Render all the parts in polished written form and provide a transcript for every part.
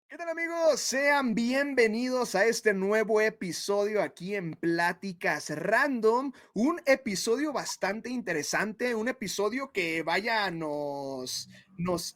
¿Qué tal, amigos? Sean bienvenidos a este nuevo episodio aquí en Pláticas Random, un episodio bastante interesante, un episodio que vaya nos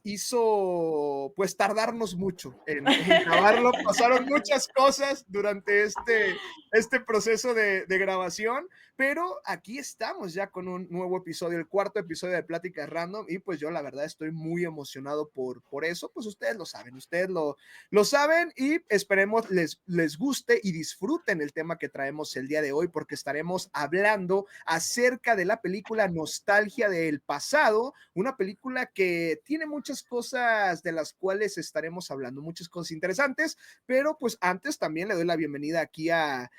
hizo pues tardarnos mucho en grabarlo. Pasaron muchas cosas durante este proceso de grabación, pero aquí estamos ya con un nuevo episodio, el cuarto episodio de Pláticas Random, y pues yo la verdad estoy muy emocionado por eso. Pues ustedes lo saben, ustedes lo saben, y esperemos les guste y disfruten el tema que traemos el día de hoy, porque estaremos hablando acerca de la película Nostalgia del Pasado, una película que tiene muchas cosas de las cuales estaremos hablando, muchas cosas interesantes, pero pues antes también le doy la bienvenida aquí a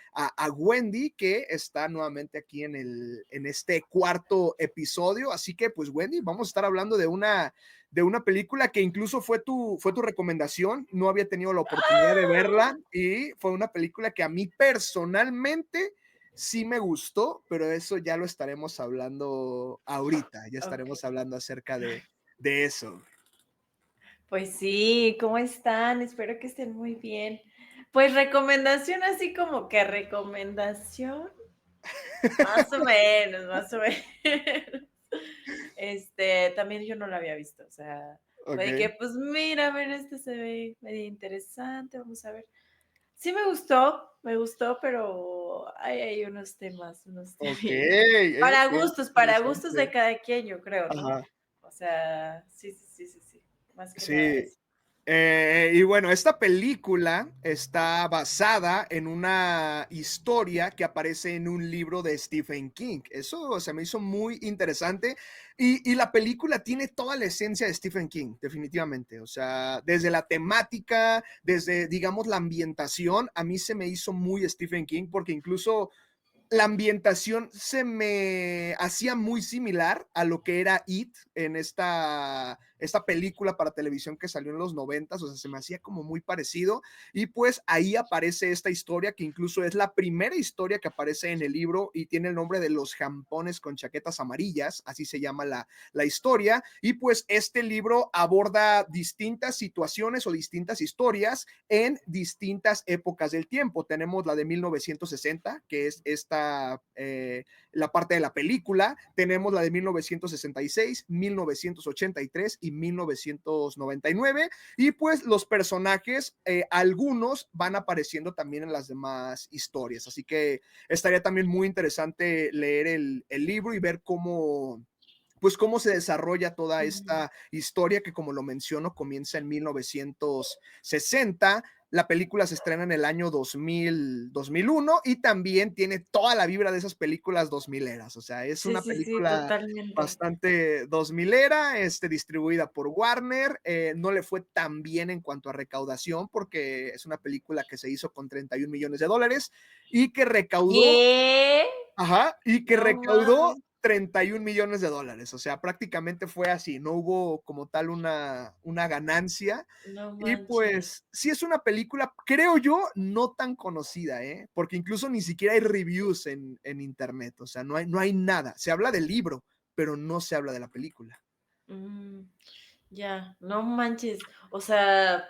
Wendy, que está nuevamente aquí en este cuarto episodio. Así que pues Wendy, vamos a estar hablando de una película que incluso fue tu recomendación. No había tenido la oportunidad de verla y fue una película que a mí personalmente sí me gustó, pero eso ya lo estaremos hablando ahorita, ya Ok. estaremos hablando acerca de eso. Pues sí, ¿cómo están? Espero que estén muy bien. Pues recomendación, así como que recomendación, más o menos, más o menos. También yo no lo había visto, o sea, fue de que, Ok, pues mira, a ver, este se ve medio interesante, vamos a ver. Sí me gustó, pero hay unos temas, unos ok, temitas. Para gustos de interesante. cada quien, yo creo, ¿no? Ajá, O sea, sí, sí, sí, sí, sí, más que nada sí. eso. Y bueno, esta película está basada en una historia que aparece en un libro de Stephen King. Eso se me hizo muy interesante. Y la película tiene toda la esencia de Stephen King, definitivamente. O sea, desde la temática, desde, digamos, la ambientación, a mí se me hizo muy Stephen King, porque incluso la ambientación se me hacía muy similar a lo que era It en esta película para televisión que salió en los 90, o sea, se me hacía como muy parecido. Y pues ahí aparece esta historia, que incluso es la primera historia que aparece en el libro y tiene el nombre de Los Jampones con Chaquetas Amarillas, así se llama la historia. Y pues este libro aborda distintas situaciones o distintas historias en distintas épocas del tiempo. Tenemos la de 1960, que es la parte de la película. Tenemos la de 1966, 1983 y 1999. Y pues los personajes, algunos van apareciendo también en las demás historias. Así que estaría también muy interesante leer el libro y ver pues cómo se desarrolla toda Ujú. esta historia que, como lo menciono, comienza en 1960. La película se estrena en el año 2001, y también tiene toda la vibra de esas películas 2000eras. O sea, es Sí, una sí, sí, película totalmente. bastante 2000era, distribuida por Warner. No le fue tan bien en cuanto a recaudación, porque es una película que se hizo con 31 millones de dólares y que recaudó. ¿Qué? Ajá, y que No recaudó mames, 31 millones de dólares. O sea, prácticamente fue así, no hubo como tal una ganancia. no Y manches. pues sí es una película, creo yo, no tan conocida, ¿eh? Porque incluso ni siquiera hay reviews en internet. O sea, no hay nada. Se habla del libro, pero no se habla de la película. Mm, ya, no manches. O sea,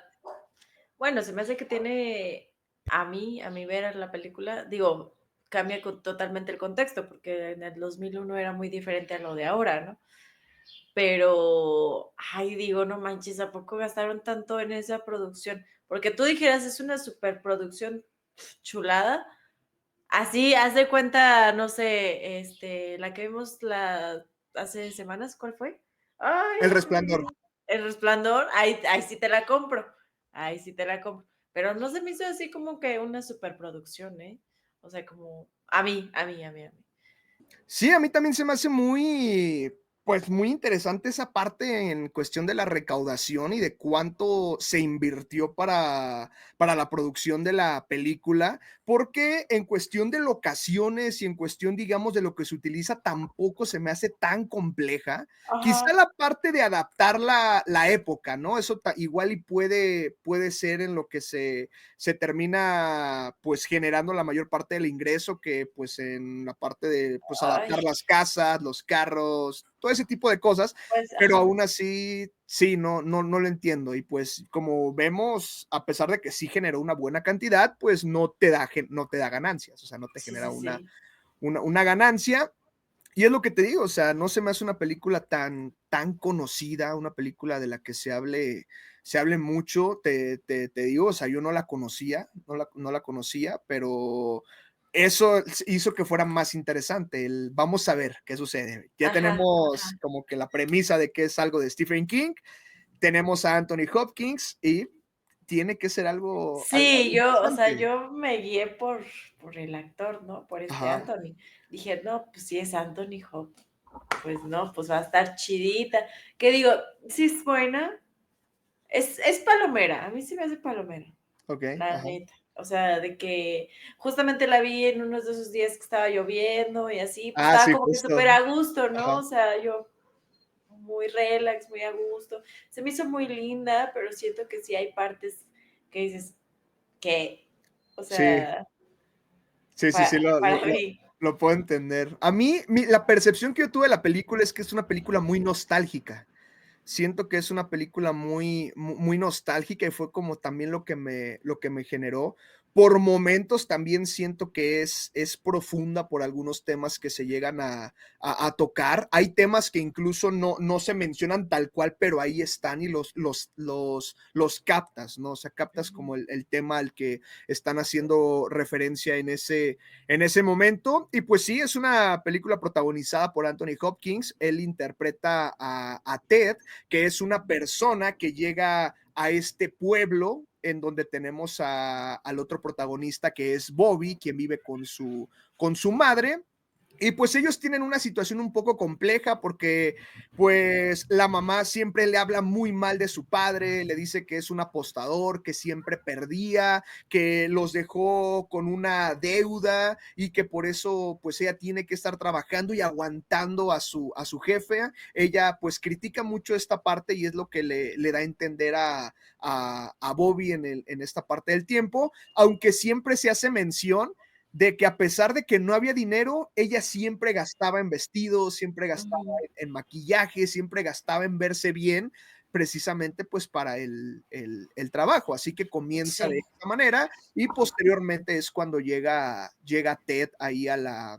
bueno, se me hace que tiene, a mi ver la película, digo, cambia totalmente el contexto, porque en el 2001 era muy diferente a lo de ahora, ¿no? Pero, ay, digo, no manches, ¿a poco gastaron tanto en esa producción? Porque tú dijeras, es una superproducción chulada. Así, haz de cuenta, no sé, la que vimos hace semanas, ¿cuál fue? Ay, El se me Resplandor. olvidó. El Resplandor, ahí sí te la compro, ahí sí te la compro. Pero no se me hizo así como que una superproducción, ¿eh? O sea, como a mí. Sí, a mí también se me hace pues muy interesante esa parte en cuestión de la recaudación y de cuánto se invirtió para la producción de la película, porque en cuestión de locaciones y en cuestión, digamos, de lo que se utiliza, tampoco se me hace tan compleja. Quizá Ajá. la parte de adaptar la época, ¿no? Eso igual y puede ser en lo que se termina pues generando la mayor parte del ingreso, que pues en la parte de pues Ay, adaptar las casas, los carros, todo ese tipo de cosas, Pues, pero ajá. aún así, sí, no lo entiendo. Y pues como vemos, a pesar de que sí generó una buena cantidad, pues no te da ganancias, o sea, no te Sí, genera sí, sí. una ganancia. Y es lo que te digo, o sea, no se me hace una película tan conocida, una película de la que se hable mucho, te digo, o sea, yo no la conocía, no la conocía, pero eso hizo que fuera más interesante, vamos a ver qué sucede. Ya Ajá, tenemos ajá. como que la premisa de que es algo de Stephen King, tenemos a Anthony Hopkins y tiene que ser algo Sí, o sea, interesante. yo me guié por el actor, ¿no? Por este Ajá, Anthony. Dije: "No, pues sí es Anthony Hopkins, pues no, pues va a estar chidita". ¿Qué digo? Sí es buena, es palomera, a mí sí me hace palomera, okey, la ajá. neta. O sea, de que justamente la vi en unos de esos días que estaba lloviendo y así, pues Ah, estaba sí, como que justo. súper a gusto, Ajá. ¿no? O sea, yo muy relax, muy a gusto. Se me hizo muy linda, pero siento que sí hay partes que dices: "¿Qué?". O Sí. sea, Sí, sí, sí, lo lo para lo mí. lo puedo entender. A mí, la percepción que yo tuve de la película es que es una película muy nostálgica. Siento que es una película muy nostálgica y fue como también lo que me generó. Por momentos también siento que es profunda por algunos temas que se llegan a tocar. Hay temas que incluso no se mencionan tal cual, pero ahí están y los captas, ¿no? O sea, captas Ujú. como el tema al que están haciendo referencia en ese momento. Y pues sí, es una película protagonizada por Anthony Hopkins. Él interpreta a Ted, que es una persona que llega a este pueblo en donde tenemos al otro protagonista que es Bobby, quien vive con su madre. Y pues ellos tienen una situación un poco compleja porque pues la mamá siempre le habla muy mal de su padre, le dice que es un apostador, que siempre perdía, que los dejó con una deuda y que por eso pues ella tiene que estar trabajando y aguantando a su jefe. Ella pues critica mucho esta parte y es lo que le da a entender a Bobby en esta parte del tiempo, aunque siempre se hace mención de que a pesar de que no había dinero, ella siempre gastaba en vestidos, siempre gastaba Ujú. en maquillaje, siempre gastaba en verse bien, precisamente pues para el trabajo. Así que comienza de Sí, esta manera y posteriormente es cuando llega Ted ahí a la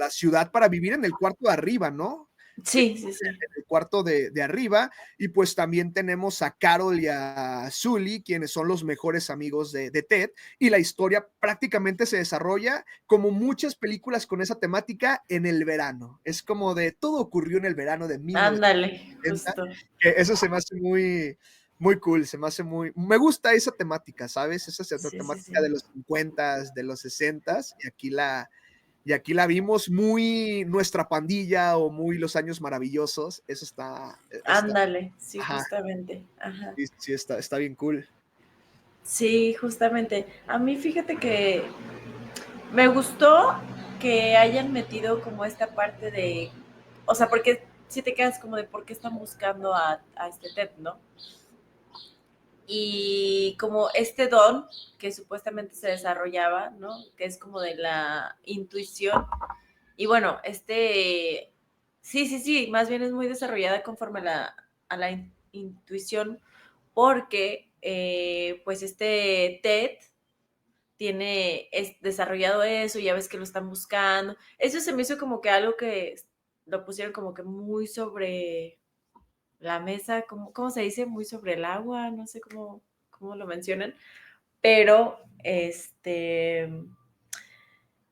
ciudad para vivir en el cuarto de arriba, ¿no? sí, sí, sí. El cuarto de arriba, y pues también tenemos a Carol y a Sully, quienes son los mejores amigos de Ted, y la historia prácticamente se desarrolla como muchas películas con esa temática en el verano. Es como de todo ocurrió en el verano de Ándale, 1970, justo. que eso se me hace muy cool, se me hace me gusta esa temática, ¿sabes? Esa Sí, sí, temática de sí. los 50, de los 60, y aquí la vimos muy Nuestra Pandilla o muy Los Años Maravillosos. Eso está, Ándale, sí, ajá, justamente. Ajá. sí, sí, está bien cool. Sí, justamente. A mí fíjate que me gustó que hayan metido como esta parte de, o sea, porque si te quedas como de por qué están buscando a este Ted, ¿no? Y como este don que supuestamente se desarrollaba, ¿no? Que es como de la intuición. Y bueno, sí, sí, sí, más bien es muy desarrollada conforme a la intuición, porque pues este Ted es desarrollado eso, ya ves que lo están buscando. Eso se me hizo como que algo que lo pusieron como que muy sobre la mesa, ¿cómo se dice? Muy sobre el agua, no sé cómo lo mencionan, pero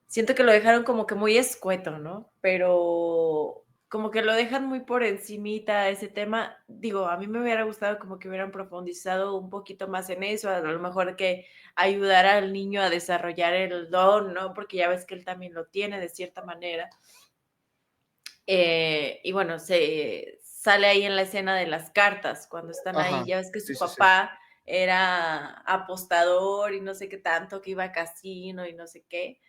siento que lo dejaron como que muy escueto, ¿no? Pero como que lo dejan muy por encimita ese tema. Digo, a mí me hubiera gustado como que hubieran profundizado un poquito más en eso, a lo mejor que ayudara al niño a desarrollar el don, ¿no? Porque ya ves que él también lo tiene de cierta manera. Y bueno, se sale ahí en la escena de las cartas, cuando están ahí, Ajá, ya ves que sí, su sí, sí. papá era apostador y no sé qué tanto, que iba a casino y no sé qué.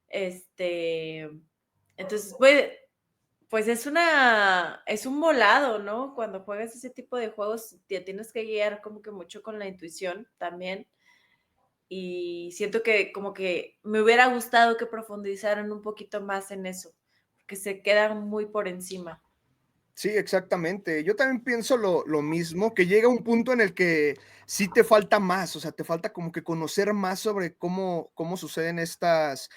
Este, entonces, pues es un volado, ¿no? Cuando juegas ese tipo de juegos, te tienes que guiar como que mucho con la intuición también. Y siento que como que me hubiera gustado que profundizaran un poquito más en eso, que se quedan muy por encima. Sí, exactamente. Yo también pienso lo mismo, que llega un punto en el que sí te falta más, o sea, te falta como que conocer más sobre cómo suceden estas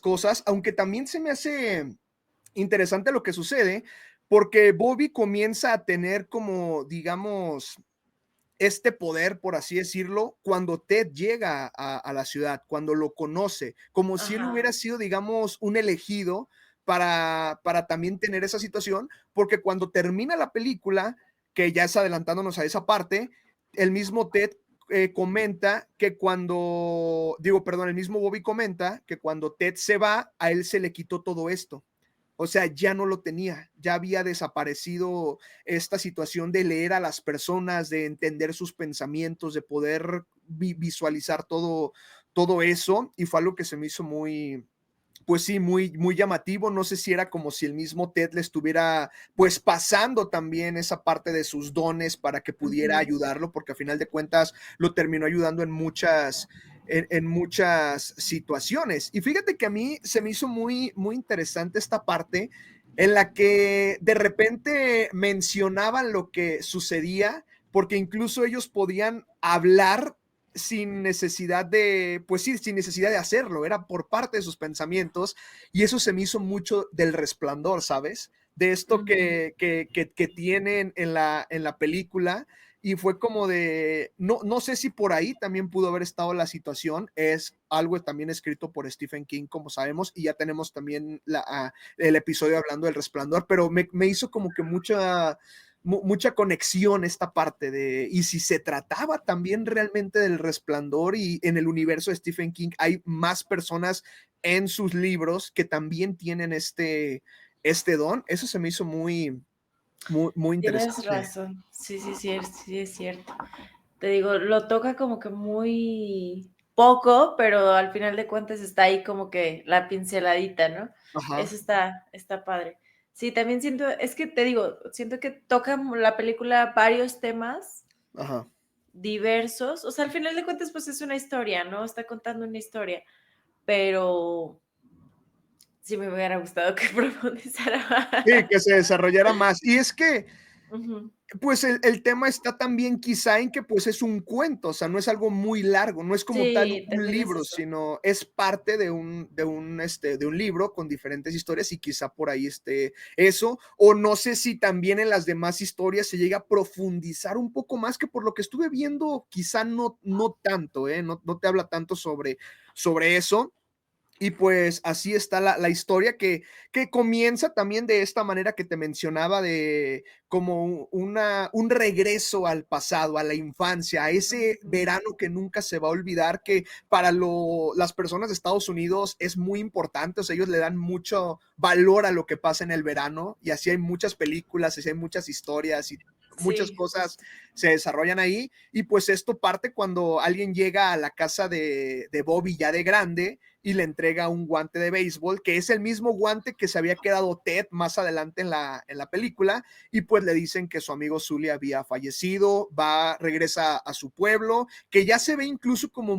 cosas, aunque también se me hace interesante lo que sucede, porque Bobby comienza a tener como, digamos, este poder, por así decirlo, cuando Ted llega a la ciudad, cuando lo conoce, como si él Ajá, hubiera sido, digamos, un elegido para también tener esa situación, porque cuando termina la película, que ya es adelantándonos a esa parte, el mismo Ted comenta que cuando, digo, perdón, el mismo Bobby comenta que cuando Ted se va, a él se le quitó todo esto. O sea, ya no lo tenía, ya había desaparecido esta situación de leer a las personas, de entender sus pensamientos, de poder visualizar todo eso, y fue algo que se me hizo muy, pues sí, muy llamativo. No sé si era como si el mismo Ted le estuviera pues pasando también esa parte de sus dones para que pudiera ujú, ayudarlo, porque a final de cuentas lo terminó ayudando en muchas situaciones. Y fíjate que a mí se me hizo muy interesante esta parte en la que de repente mencionaban lo que sucedía, porque incluso ellos podían hablar sin necesidad de, pues sí, sin necesidad de hacerlo, era por parte de sus pensamientos, y eso se me hizo mucho del Resplandor, ¿sabes? De esto ujú. que tienen en la película, y fue como de, no sé si por ahí también pudo haber estado la situación, es algo también escrito por Stephen King, como sabemos, y ya tenemos también el episodio hablando del Resplandor, pero me hizo como que mucha conexión esta parte de, y si se trataba también realmente del Resplandor y en el universo de Stephen King hay más personas en sus libros que también tienen este don, eso se me hizo muy Tienes interesante. razón. Sí, sí, sí, sí es cierto. Te digo, lo toca como que muy poco, pero al final de cuentas está ahí como que la pinceladita, ¿no? Eso Ajá, está padre. Sí, también siento, es que te digo, siento que toca la película varios temas ajá. diversos. O sea, al final de cuentas, pues es una historia, ¿no? Está contando una historia, pero sí me hubiera gustado que profundizara Sí, que más. se desarrollara más. Y es que Ujú. pues el tema está también quizá en que pues es un cuento, o sea, no es algo muy largo, no es como tal Sí, un también es libro, eso. sino es parte de un libro con diferentes historias y quizá por ahí esté eso, o no sé si también en las demás historias se llega a profundizar un poco más, que por lo que estuve viendo, quizá no tanto, no te habla tanto sobre eso. Y pues así está la historia que comienza también de esta manera que te mencionaba, de como un regreso al pasado, a la infancia, a ese Ujú. verano que nunca se va a olvidar, que para las personas de Estados Unidos es muy importante, o sea, ellos le dan mucho valor a lo que pasa en el verano, y así hay muchas películas, así hay muchas historias y muchas Sí, cosas justo. se desarrollan ahí, y pues esto parte cuando alguien llega a la casa de Bobby ya de grande y le entrega un guante de béisbol, que es el mismo guante que se había quedado Ted más adelante en la película, y pues le dicen que su amigo Sully había fallecido, regresa a su pueblo, que ya se ve incluso como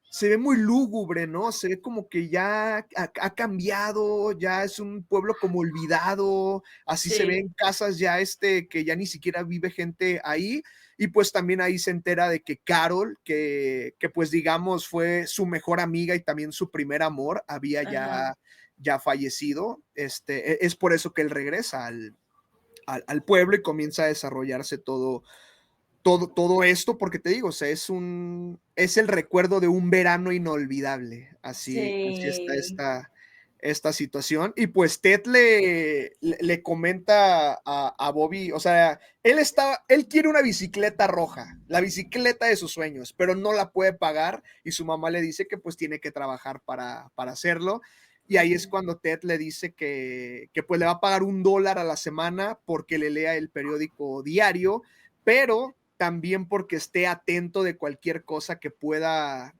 se ve muy lúgubre, ¿no? Se ve como que ya ha cambiado, ya es un pueblo como olvidado, así se ve Sí, en casas ya que ya ni siquiera vive gente ahí, y pues también ahí se entera de que Carol, que pues digamos fue su mejor amiga y también su primer amor, había ajá. ya fallecido. Es por eso que él regresa al pueblo y comienza a desarrollarse todo esto, porque te digo, o sea, es el recuerdo de un verano inolvidable. Así está Sí, esta situación. Y pues Ted le comenta a Bobby, o sea, él quiere una bicicleta roja, la bicicleta de sus sueños, pero no la puede pagar, y su mamá le dice que pues tiene que trabajar para hacerlo. Y ahí es ujú, cuando Ted le dice que pues le va a pagar $1 a la semana porque le lea el periódico diario, pero también porque esté atento de cualquier cosa que pueda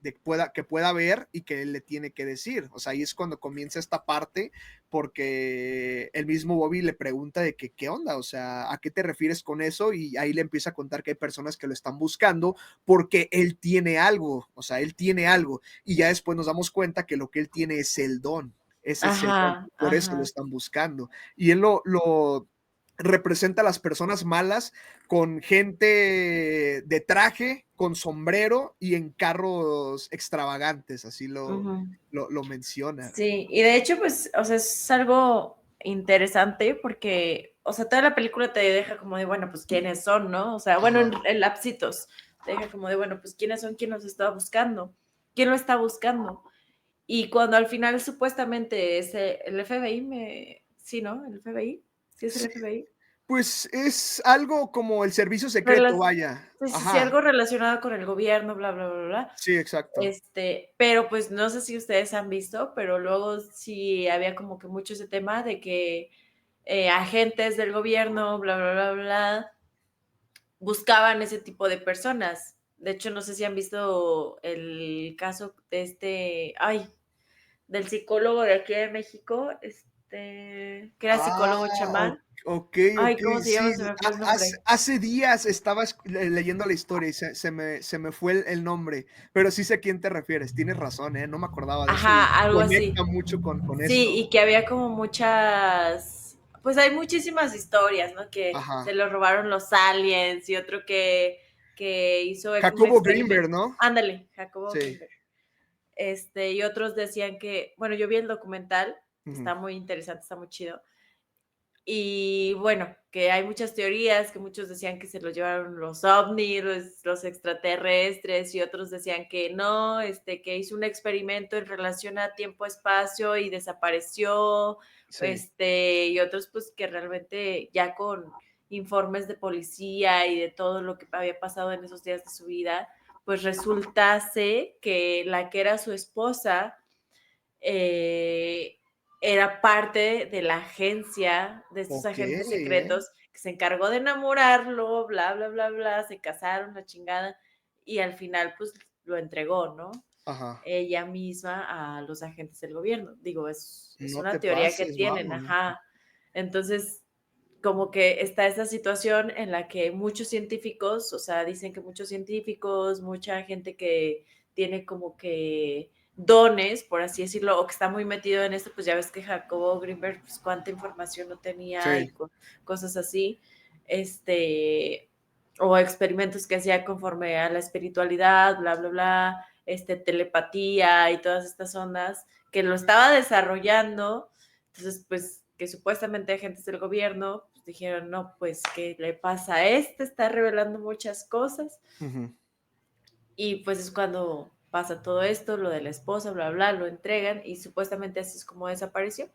ver y que él le tiene que decir. O sea, ahí es cuando comienza esta parte, porque el mismo Bobby le pregunta de que qué onda, o sea, ¿a qué te refieres con eso? Y ahí le empieza a contar que hay personas que lo están buscando porque él tiene algo, o sea, él tiene algo. Y ya después nos damos cuenta que lo que él tiene es el don. ese es él, Ajá, por eso lo ajá. están buscando. Y él lo representa a las personas malas con gente de traje, con sombrero y en carros extravagantes, así Ujú. lo menciona. Sí, y de hecho, pues, o sea, es algo interesante porque, o sea, toda la película te deja como de, bueno, pues, ¿quiénes son, no? O sea, bueno, Ajá. en lapsitos, te deja como de, bueno, pues, ¿quiénes son? ¿Quién los está buscando? ¿Quién lo está buscando? Y cuando al final supuestamente es el FBI, sí, ¿no? El FBI, sí es el Sí, FBI. pues es algo como el servicio secreto, Rela- vaya. sí, sí, sí, Ajá. algo relacionado con el gobierno, bla, bla, bla, bla. Sí, exacto. Pero pues no sé si ustedes han visto, pero luego sí había como que mucho ese tema de que agentes del gobierno, bla, bla, bla, bla, buscaban ese tipo de personas. De hecho, no sé si han visto el caso de del psicólogo de aquí de México, que era Ah, psicólogo chamán. okey, Ay, ¿cómo okey, se llama? sí, Se me ha fue el nombre. hace días estaba leyendo la historia y se me fue el nombre, pero sí sé a quién te refieres, tienes razón, no me acordaba de eso y Ajá, algo así. conecta mucho con Sí, esto. y que había como muchas, pues hay muchísimas historias, ¿no? Que se Ajá. lo robaron los aliens y otro que hizo un Jacobo Greenberg, experimento. ¿no? Ándale, Jacobo Sí. Greenberg. Y otros decían que, bueno, yo vi el documental, Ujú. está muy interesante, está muy chido. Y bueno, que hay muchas teorías, que muchos decían que se lo llevaron los ovnis, los extraterrestres, y otros decían que no, que hizo un experimento en relación a tiempo-espacio y desapareció, Sí. y otros pues que realmente ya con informes de policía y de todo lo que había pasado en esos días de su vida, pues resultase que la que era su esposa eh, era parte de la agencia de estos Okey, agentes secretos que se encargó de enamorarlo, bla, bla, bla, bla, se casaron, la chingada, y al final pues lo entregó, ¿no? Ajá. Ella misma a los agentes del gobierno. Digo, es No una te teoría que pases, tienen, guau. ajá. Entonces, como que está esa situación en la que muchos científicos, o sea, dicen que muchos científicos, mucha gente que tiene como que dones, por así decirlo, o que está muy metido en esto, pues ya ves que Jacobo Greenberg, pues cuánta información no tenía y Sí. cosas así, o experimentos que hacía conforme a la espiritualidad, bla, bla, bla, telepatía y todas estas ondas, que lo estaba desarrollando, entonces, pues, que supuestamente agentes del gobierno pues, dijeron, no, pues, ¿qué le pasa a este? Está revelando muchas cosas. Ujú. Y pues es cuando pasa todo esto, lo de la esposa, bla, bla, lo entregan y supuestamente así es como desapareció.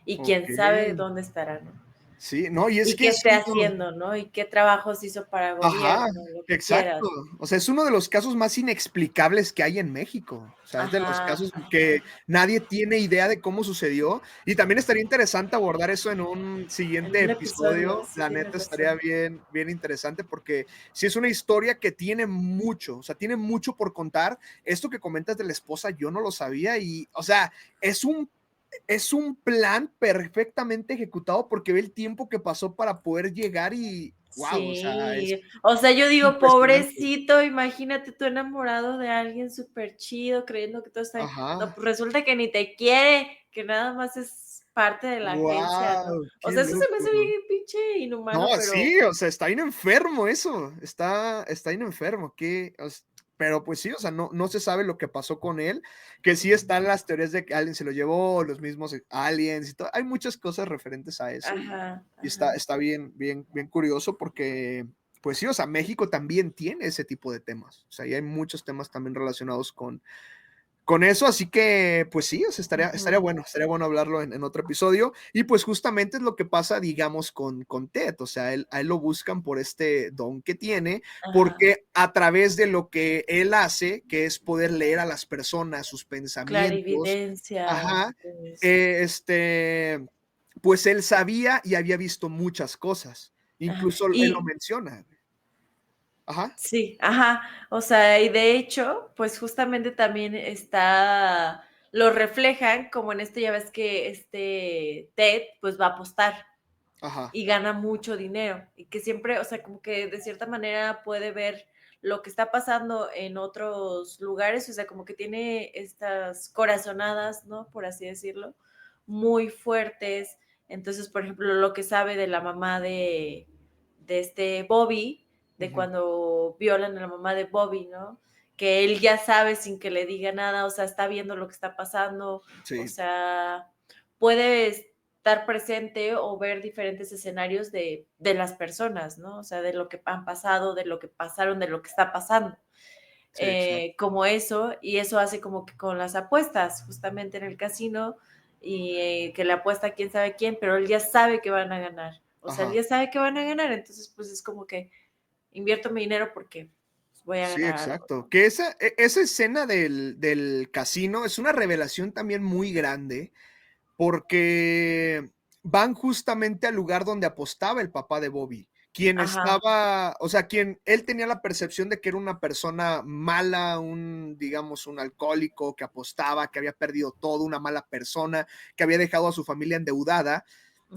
Y quién sabe Okey. dónde estará, ¿no? Sí, no, y es Y que qué es esté haciendo, ¿no? Y qué trabajos hizo para ajá, gobierno, lo que exacto. quieras. O sea, es uno de los casos más inexplicables que hay en México. O sea, es de los Ajá, casos que ajá. nadie tiene idea de cómo sucedió, y también estaría interesante abordar eso en un En siguiente un episodio, episodio. sí La neta tienes estaría razón. bien bien interesante, porque sí es una historia que tiene mucho, o sea, tiene mucho por contar. Esto que comentas de la esposa, yo no lo sabía y, o sea, es un plan perfectamente ejecutado, porque ve el tiempo que pasó para poder llegar y, guau, o sea, es Sí, o sea, yo digo, impresionante. pobrecito, imagínate tú enamorado de alguien súper chido, creyendo que todo está bien. No, Ajá. pues resulta que ni te quiere, que nada más es parte de la agencia, ¿no? Guau, O qué sea, eso se me loco. hace bien pinche No, inhumano, pero sí, o sea, está bien enfermo eso, está bien enfermo, que, pero pues sí, o sea, no se sabe lo que pasó con él, que sí están las teorías de que alguien se lo llevó, los mismos aliens y todo. Hay muchas cosas referentes a eso ajá, y ajá, está bien bien bien curioso porque, pues sí, o sea, México también tiene ese tipo de temas, o sea, y hay muchos temas también relacionados con eso, así que, pues sí, o sea, ujú, estaría bueno hablarlo en otro episodio. Y pues justamente es lo que pasa, digamos, con Ted, o sea, a él lo buscan por este don que tiene, ajá. porque a través de lo que él hace, que es poder leer a las personas, sus pensamientos, Clarividencia, ajá, todo eso. pues él sabía y había visto muchas cosas, Ajá. incluso él lo Y menciona. Ajá, sí, ajá. O sea, y de hecho, pues justamente también lo reflejan, como en esto ya ves que Ted, pues va a apostar ajá, y gana mucho dinero y que siempre, o sea, como que de cierta manera puede ver lo que está pasando en otros lugares, o sea, como que tiene estas corazonadas, ¿no? Por así decirlo, muy fuertes. Entonces, por ejemplo, lo que sabe de la mamá de este Bobby, de Ujú. cuando violan a la mamá de Bobby, ¿no? Que él ya sabe sin que le diga nada, o sea, está viendo lo que está pasando, o Sí, sea, puede estar presente o ver diferentes escenarios de las personas, ¿no? O sea, de lo que han pasado, de lo que pasaron, de lo que está pasando. sí, exacto. Como eso, y eso hace como que con las apuestas, justamente en el casino, y que le apuesta a quién sabe quién, pero él ya sabe que van a ganar. O sea, él Ajá. ya sabe que van a ganar, entonces pues es como que invierto mi dinero porque pues, voy a Sí, ganar algo, exacto. ¿no? Que esa escena del casino es una revelación también muy grande, porque van justamente al lugar donde apostaba el papá de Bobby, quien Ajá, estaba, o sea, quien él tenía la percepción de que era una persona mala, digamos, un alcohólico que apostaba, que había perdido todo, una mala persona, que había dejado a su familia endeudada.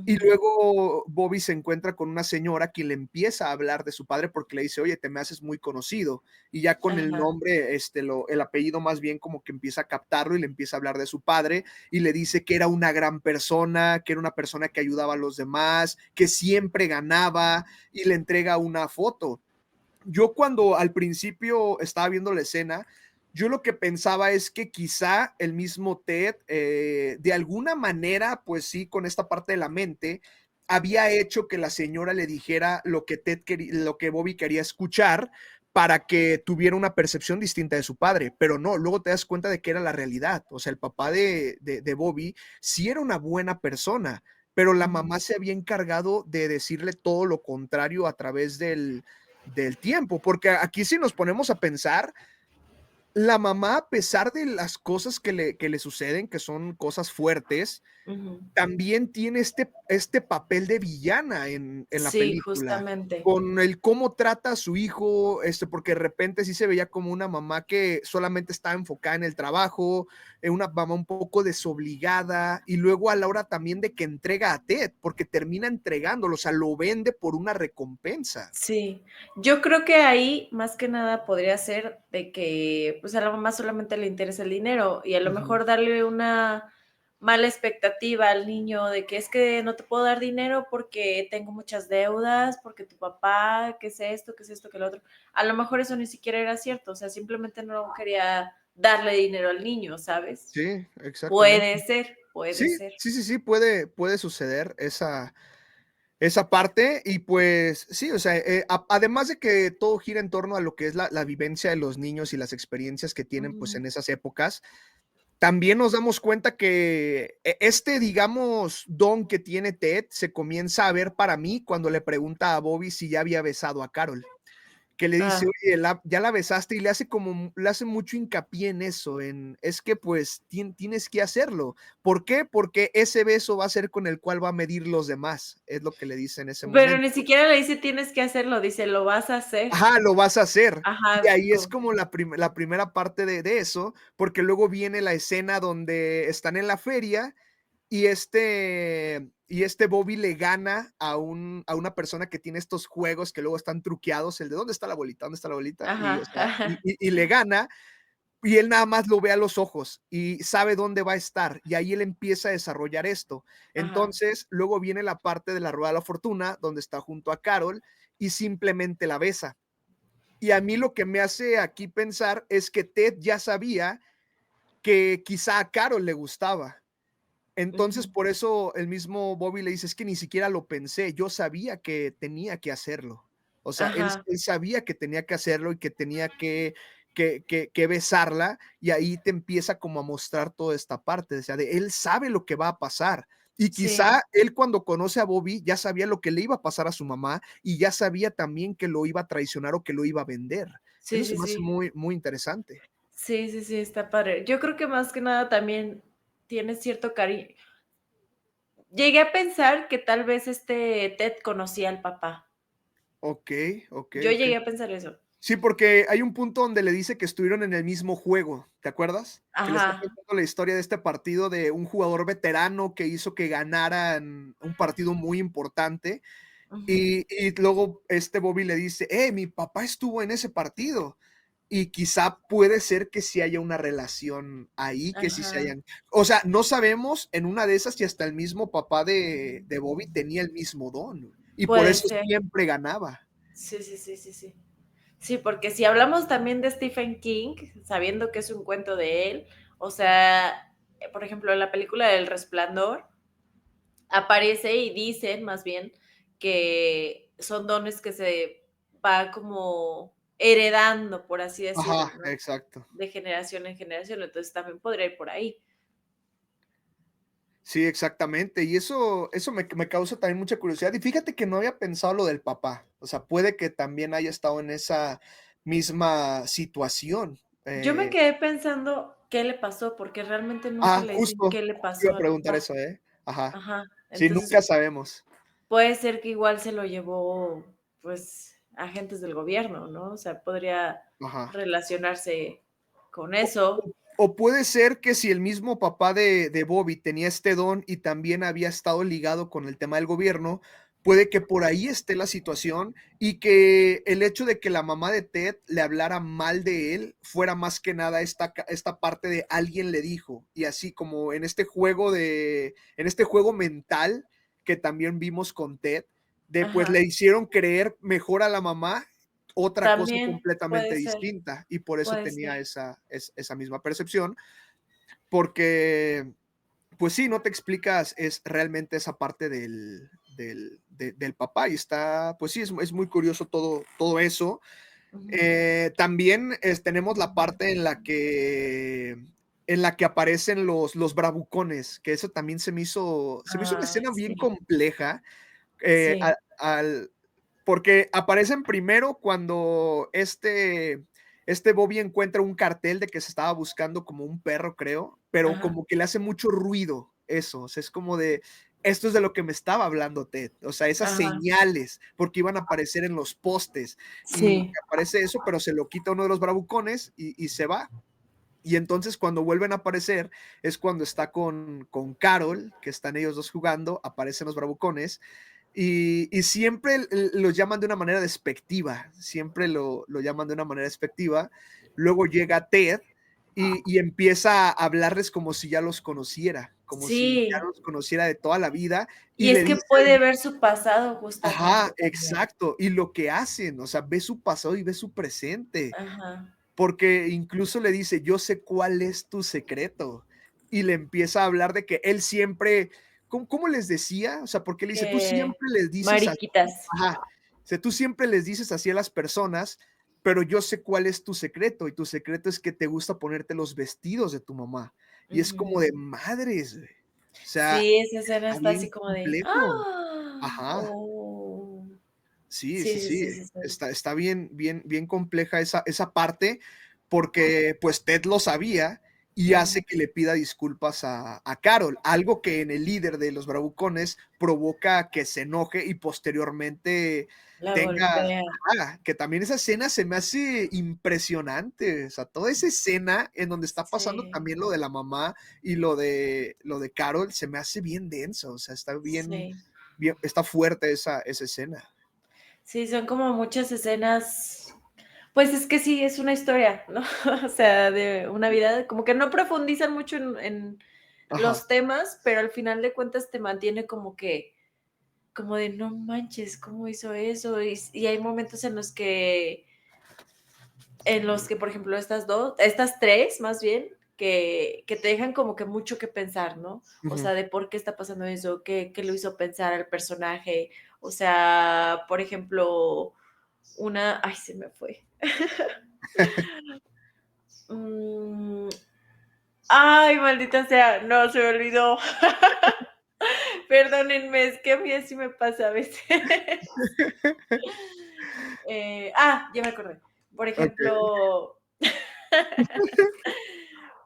Y ujú, luego Bobby se encuentra con una señora quien le empieza a hablar de su padre porque le dice: "Oye, te me haces muy conocido", y ya con el ajá, nombre, el apellido más bien como que empieza a captarlo y le empieza a hablar de su padre, y le dice que era una gran persona, que era una persona que ayudaba a los demás, que siempre ganaba, y le entrega una foto. Yo cuando al principio estaba viendo la escena, yo lo que pensaba es que quizá el mismo Ted, de alguna manera, pues sí, con esta parte de la mente, había hecho que la señora le dijera lo que Bobby quería escuchar para que tuviera una percepción distinta de su padre, pero no, luego te das cuenta de que era la realidad. O sea, el papá de Bobby sí era una buena persona, pero la ujú. mamá se había encargado de decirle todo lo contrario a través del tiempo, porque aquí si nos ponemos a pensar, la mamá, a pesar de las cosas que le suceden, que son cosas fuertes, Ujú. también tiene este papel de villana en la Sí, película, justamente. con el cómo trata a su hijo, porque de repente sí se veía como una mamá que solamente estaba enfocada en el trabajo, una mamá un poco desobligada, y luego a la hora también de que entrega a Ted, porque termina entregándolo, o sea, lo vende por una recompensa. Sí, yo creo que ahí, más que nada, podría ser de que, pues, a la mamá solamente le interesa el dinero, y a lo Ujú. mejor darle una mala expectativa al niño de que: "Es que no te puedo dar dinero porque tengo muchas deudas, porque tu papá, que es esto, que lo otro". A lo mejor eso ni siquiera era cierto, o sea, simplemente no quería darle dinero al niño, ¿sabes? Sí, exactamente. Puede ser, puede Sí, ser. sí, sí, sí, puede suceder esa parte y, pues, sí, o sea, además de que todo gira en torno a lo que es la vivencia de los niños y las experiencias que tienen, pues, Ujú. en esas épocas, también nos damos cuenta que digamos, don que tiene Ted se comienza a ver para mí cuando le pregunta a Bobby si ya había besado a Carol. Que le dice: Ah, "Oye, ya la besaste", y le hace mucho hincapié en eso, es que, pues, tienes que hacerlo. ¿Por qué? Porque ese beso va a ser con el cual va a medir los demás, es lo que le dice en ese pero momento. ni siquiera le dice: "Tienes que hacerlo", dice: "Lo vas a hacer". Ajá, lo vas a hacer. Y Ajá, ahí es como como la primera parte de eso, porque luego viene la escena donde están en la feria y este Bobby le gana a una persona que tiene estos juegos que luego están truqueados, el de ¿dónde está la bolita? ¿Dónde está la bolita? Y, o ajá, sea, y le gana, y él nada más lo ve a los ojos y sabe dónde va a estar, y ahí él empieza a desarrollar esto. ajá, Entonces, luego viene la parte de la rueda de la fortuna, donde está junto a Carol y simplemente la besa. Y a mí lo que me hace aquí pensar es que Ted ya sabía que quizá a Carol le gustaba. ujú, Entonces, por eso el mismo Bobby le dice: "Es que ni siquiera lo pensé, yo sabía que tenía que hacerlo". O sea, ajá, él sabía que tenía que hacerlo y que tenía que besarla, y ahí te empieza como a mostrar toda esta parte, o sea, de él sabe lo que va a pasar. Y sí, quizá él cuando conoce a Bobby ya sabía lo que le iba a pasar a su mamá, y ya sabía también que lo iba a traicionar o que lo iba a vender. Eso sí, se sí, me hace sí, muy, muy interesante. sí, sí, sí, está padre. Yo creo que más que nada también tiene cierto cariño. Llegué a pensar que tal vez Ted conocía al papá. Okey, okey, Yo okey. llegué a pensar eso. Sí, porque hay un punto donde le dice que estuvieron en el mismo juego, ¿te acuerdas? Que le está Ajá, contando la historia de este partido de un jugador veterano que hizo que ganaran un partido muy importante, ujú, y luego Bobby le dice: mi papá estuvo en ese partido". y quizá puede ser que sí haya una relación ahí, que sí se Ajá. hayan o sea, no sabemos en una de esas si hasta el mismo papá de Bobby tenía el mismo don, y por Puede eso ser. siempre ganaba. Sí, sí, sí, sí, sí. Sí, porque si hablamos también de Stephen King, sabiendo que es un cuento de él, o sea, por ejemplo, en la película del Resplandor, aparece y dicen más bien que son dones que se va como heredando, por así decirlo, Ajá, ¿no? exacto. De generación en generación, entonces también podría ir por ahí. Sí, exactamente. Y eso me causa también mucha curiosidad. Y fíjate que no había pensado lo del papá. O sea, puede que también haya estado en esa misma situación. Yo me quedé pensando qué le pasó, porque realmente nunca le dicen Justo, qué le justo iba pasó a al preguntar papá. eso, ¿eh? Ajá. Ajá, Sí, entonces nunca sabemos. puede ser que igual se lo llevó, pues, agentes del gobierno, ¿no? O sea, podría Ajá. relacionarse con O eso. o puede ser que si el mismo papá de Bobby tenía este don y también había estado ligado con el tema del gobierno, puede que por ahí esté la situación y que el hecho de que la mamá de Ted le hablara mal de él fuera más que nada esta parte de alguien le dijo, y así como en este juego mental que también vimos con Ted, de pues Ajá, le hicieron creer mejor a la mamá otra cosa también completamente distinta, y por eso puede ser. tenía esa misma percepción, porque, pues sí, no te explicas es realmente esa parte del papá, y está, pues sí, es muy curioso todo eso. Ujú. También tenemos la parte en la que aparecen los bravucones, que eso también se me hizo una Ay, escena bien sí, compleja, sí. al porque aparecen primero cuando este Bobby encuentra un cartel de que se estaba buscando como un perro, creo, pero Ajá, como que le hace mucho ruido eso, o sea, es como de, esto es de lo que me estaba hablando Ted, o sea, esas ajá. señales, porque iban a aparecer en los postes, y Sí, aparece eso, pero se lo quita uno de los bravucones y se va. Y entonces cuando vuelven a aparecer es cuando está con Carol, que están ellos dos jugando, aparecen los bravucones y siempre los llaman de una manera despectiva, siempre lo llaman de una manera despectiva. Luego llega Ted y empieza a hablarles como si ya los conociera, como si ya sí. los conociera de toda la vida y Y es le que dice puede ver su pasado justamente ajá, también. exacto, y lo que hacen, o sea, ve su pasado y ve su presente. Ajá. Porque incluso le dice: "Yo sé cuál es tu secreto", y le empieza a hablar de que él siempre, ¿cómo les decía? O sea, porque le dice: "Tú siempre les dices así", Mariquitas. ajá, dice: "Tú siempre les dices así a las personas, pero yo sé cuál es tu secreto, y tu secreto es que te gusta ponerte los vestidos de tu mamá". Y es como Ujú. de madres, güey. O sea, Sí, esa escena está está bien así como de, complejo. ¡ah! Ajá. Oh. Sí, Sí, sí, sí, sí, sí, sí, sí. está bien bien bien compleja esa parte, porque, pues, Ted lo sabía y Ujú. hace que le pida disculpas a Carol, algo que en el líder de los bravucones provoca que se enoje y posteriormente La tenga golpea. ajá, que también esa escena se me hace impresionante, o sea, toda esa escena en donde está pasando Sí, también lo de la mamá y lo de Carol, se me hace bien denso, o sea, está bien sí. bien está fuerte esa escena. Sí, son como muchas escenas. Pues es que sí, es una historia, ¿no? O sea, de una vida, como que no profundizan mucho en Ajá. los temas, pero al final de cuentas te mantiene como que, como de no manches, ¿cómo hizo eso? Y hay momentos en los que, por ejemplo, estas tres, más bien, que te dejan como que mucho que pensar, ¿no? O Ujú. sea, de por qué está pasando eso, qué lo hizo pensar al personaje. O sea, por ejemplo, ay, se me fue. Mm, ay, maldita sea, no, se me olvidó. Perdónenme, es que a mí así me pasa a veces. Ya me acordé. Por Okey. ejemplo,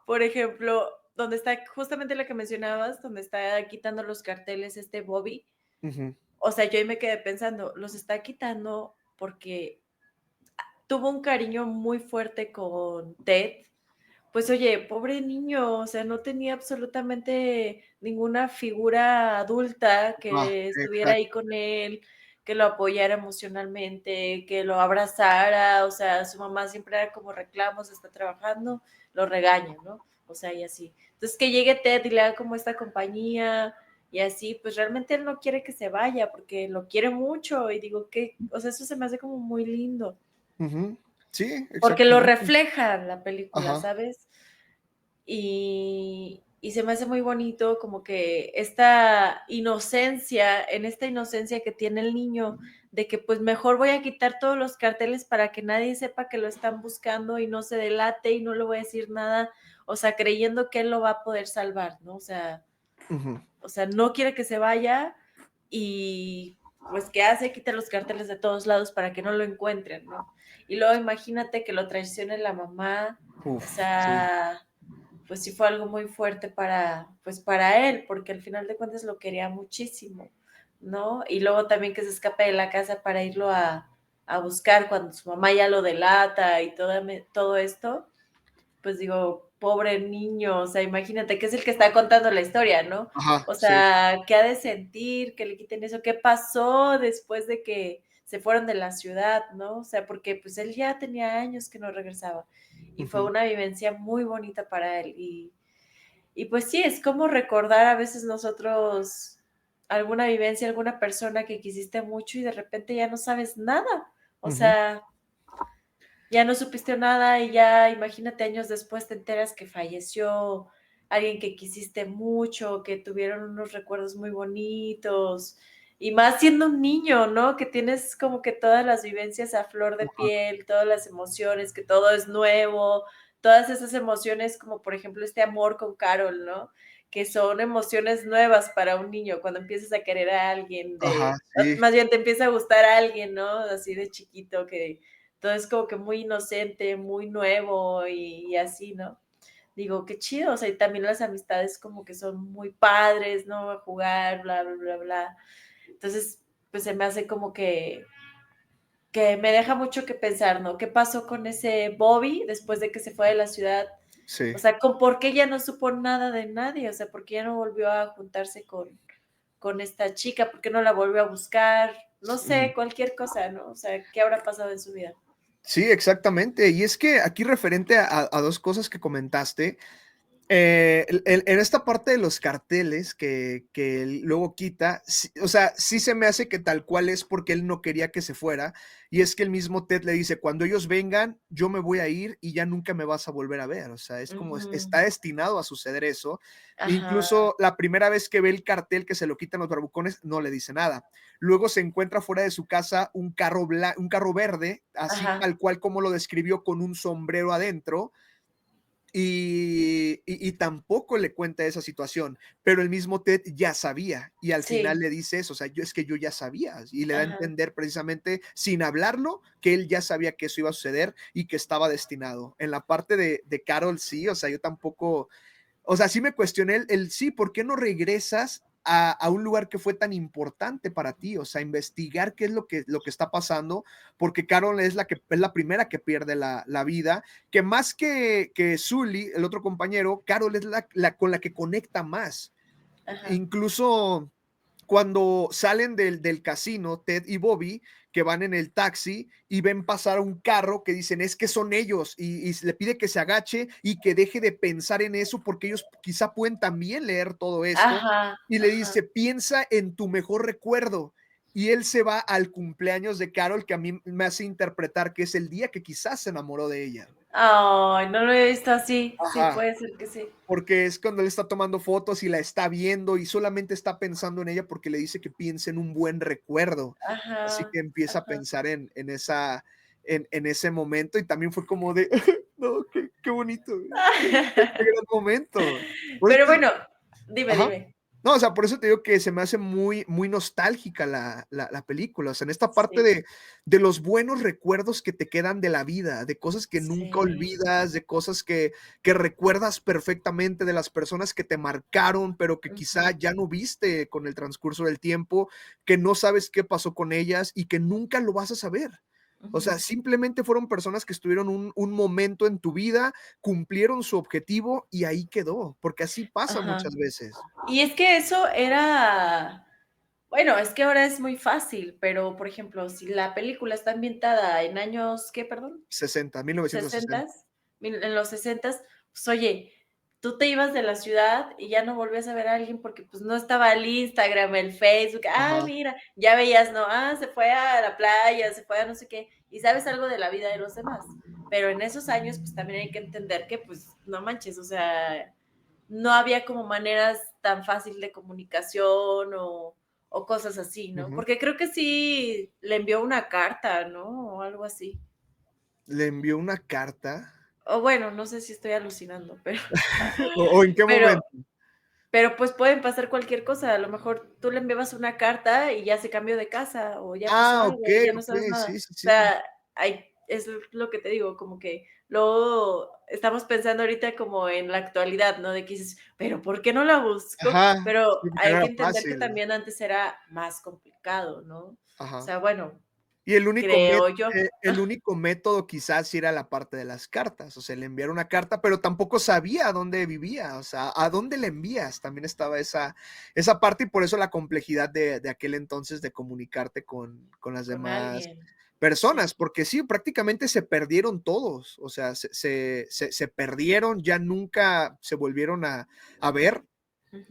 por ejemplo, donde está justamente la que mencionabas, donde está quitando los carteles este Bobby. Ujú. O sea, yo ahí me quedé pensando, los está quitando porque tuvo un cariño muy fuerte con Ted. Pues oye, pobre niño, o sea, no tenía absolutamente ninguna figura adulta Ah, que estuviera ahí exacto. con él, que lo apoyara emocionalmente, que lo abrazara, o sea, su mamá siempre era como reclamos, está trabajando, lo regaña, ¿no? O sea, y así. Entonces, que llegue Ted y le haga como esta compañía y así, pues realmente él no quiere que se vaya porque lo quiere mucho y digo que, o sea, eso se me hace como muy lindo. Ujú. Sí, Porque lo exactamente. refleja la película, Ajá. ¿sabes? Y se me hace muy bonito como que esta inocencia, en esta inocencia que tiene el niño, de que pues mejor voy a quitar todos los carteles para que nadie sepa que lo están buscando y no se delate y no le voy a decir nada, o sea, creyendo que él lo va a poder salvar, ¿no? Ujú. O sea, no quiere que se vaya y pues ¿qué hace? Quita los carteles de todos lados para que no lo encuentren, ¿no? Y luego imagínate que lo traicione la mamá, o Uf, sí. sea, pues sí fue algo muy fuerte pues para él, porque al final de cuentas lo quería muchísimo, ¿no? Y luego también que se escape de la casa para irlo a buscar cuando su mamá ya lo delata y todo esto, pues digo, pobre niño, o sea, imagínate que es el que está contando la historia, ¿no? Ajá, O sí. sea, ¿qué ha de sentir? Que le quiten eso, ¿qué pasó después de que se fueron de la ciudad, ¿no? O sea, porque pues él ya tenía años que no regresaba y fue Ujú. una vivencia muy bonita para él y pues sí, es como recordar a veces nosotros alguna vivencia, alguna persona que quisiste mucho y de repente ya no sabes nada, o Ujú. sea, ya no supiste nada y ya imagínate años después te enteras que falleció alguien que quisiste mucho, que tuvieron unos recuerdos muy bonitos y más siendo un niño, ¿no? Que tienes como que todas las vivencias a flor de Ajá. piel, todas las emociones, que todo es nuevo, todas esas emociones como por ejemplo este amor con Carol, ¿no? Que son emociones nuevas para un niño cuando empiezas a querer a alguien Ajá, de, sí. más bien te empieza a gustar a alguien, ¿no? Así de chiquito que todo es como que muy inocente, muy nuevo y así, ¿no? Digo, qué chido, o sea, y también las amistades como que son muy padres, ¿no? Jugar, bla, bla, bla, bla. Entonces, pues se me hace como que me deja mucho que pensar, ¿no? ¿Qué pasó con ese Bobby después de que se fue de la ciudad? O Sí. sea, ¿por qué ya no supo nada de nadie? O sea, ¿por qué ya no volvió a juntarse con esta chica? ¿Por qué no la volvió a buscar? No sé, Ujú. cualquier cosa, ¿no? O sea, ¿qué habrá pasado en su vida? Sí, exactamente. Y es que aquí referente a dos cosas que comentaste, en esta parte de los carteles que él luego quita, o sea, sí se me hace que tal cual es porque él no quería que se fuera. Y es que el mismo Ted le dice, cuando ellos vengan, yo me voy a ir y ya nunca me vas a volver a ver. O sea, es como Ujú. está destinado a suceder eso. Ajá, Incluso la primera vez que ve el cartel que se lo quitan los bravucones, no le dice nada. Luego se encuentra fuera de su casa un carro verde, así ajá, tal cual como lo describió, con un sombrero adentro y tampoco le cuenta esa situación, pero el mismo Ted ya sabía y al final sí, le dice eso, o sea, es que yo ya sabía y le da a ajá, entender precisamente sin hablarlo que él ya sabía que eso iba a suceder y que estaba destinado. En la parte de Carol sí, o sea, yo tampoco, o sea, sí me cuestioné el sí, ¿por qué no regresas a un lugar que fue tan importante para ti? O sea, investigar qué es lo que está pasando, porque Carol es la primera que pierde la vida, que más que Sully, el otro compañero, Carol es la con la que conecta más. ajá, Incluso cuando salen del casino, Ted y Bobby, que van en el taxi y ven pasar un carro que dicen es que son ellos y le pide que se agache y que deje de pensar en eso porque ellos quizá pueden también leer todo esto ajá, y le ajá. dice piensa en tu mejor recuerdo y él se va al cumpleaños de Carol que a mí me hace interpretar que es el día que quizás se enamoró de ella. Ay, no lo he visto así. Sí, Ajá, puede ser que sí. porque es cuando él está tomando fotos y la está viendo y solamente está pensando en ella porque le dice que piense en un buen recuerdo. Así Ajá, que empieza a ajá. pensar en ese momento y también fue como de, no, qué bonito, qué gran momento. Por eso Pero bueno, dime, ajá. dime. No, o sea, por eso te digo que se me hace muy nostálgica la película, o sea, en esta parte Sí, de los buenos recuerdos que te quedan de la vida, de cosas que nunca sí. olvidas, de cosas que recuerdas perfectamente, de las personas que te marcaron, pero que quizá Ujú, ya no viste con el transcurso del tiempo, que no sabes qué pasó con ellas y que nunca lo vas a saber. O sea, ujú. simplemente fueron personas que estuvieron un momento en tu vida, cumplieron su objetivo y ahí quedó, porque así pasa Ajá. muchas veces. Y es que eso era Bueno, es que ahora es muy fácil, pero, por ejemplo, si la película está ambientada en años, ¿qué, perdón? 60, 1960. ¿60s? En los 60s, pues, oye, tú te ibas de la ciudad y ya no volvías a ver a alguien porque, pues, no estaba el Instagram, el Facebook, Ajá. mira, ya veías, ¿no? Se fue a la playa, se fue a no sé qué, y sabes algo de la vida de los demás. Pero en esos años, pues, también hay que entender que, pues, no manches, o sea, no había como maneras tan fácil de comunicación o cosas así, ¿no? Ujú. Porque creo que sí le envió una carta, ¿no? O algo así. Le envió una carta. O bueno, no sé si estoy alucinando, pero ¿O en qué pero momento? pero, pues, pueden pasar cualquier cosa. A lo mejor tú le enviabas una carta y ya se cambió de casa, o ya pasó algo y Okey, ya no sabes okey, nada. sí, sí, O sí. sea, hay es lo que te digo, como que luego estamos pensando ahorita como en la actualidad, ¿no? De que dices: "Pero, ¿por qué no la busco?". Ajá, Pero sí, porque no hay era que entender que fácil. también antes era más complicado, ¿no? O Ajá. sea, bueno, Y creo yo. el único método quizás sí era la parte de las cartas, o sea, le enviar una carta, pero tampoco sabía dónde vivía, o sea, ¿a dónde le envías? También estaba esa parte, y por eso la complejidad de aquel entonces de comunicarte con las Con demás alguien. Sí. personas, porque sí, prácticamente se perdieron todos, o sea, se perdieron, ya nunca se volvieron a ver,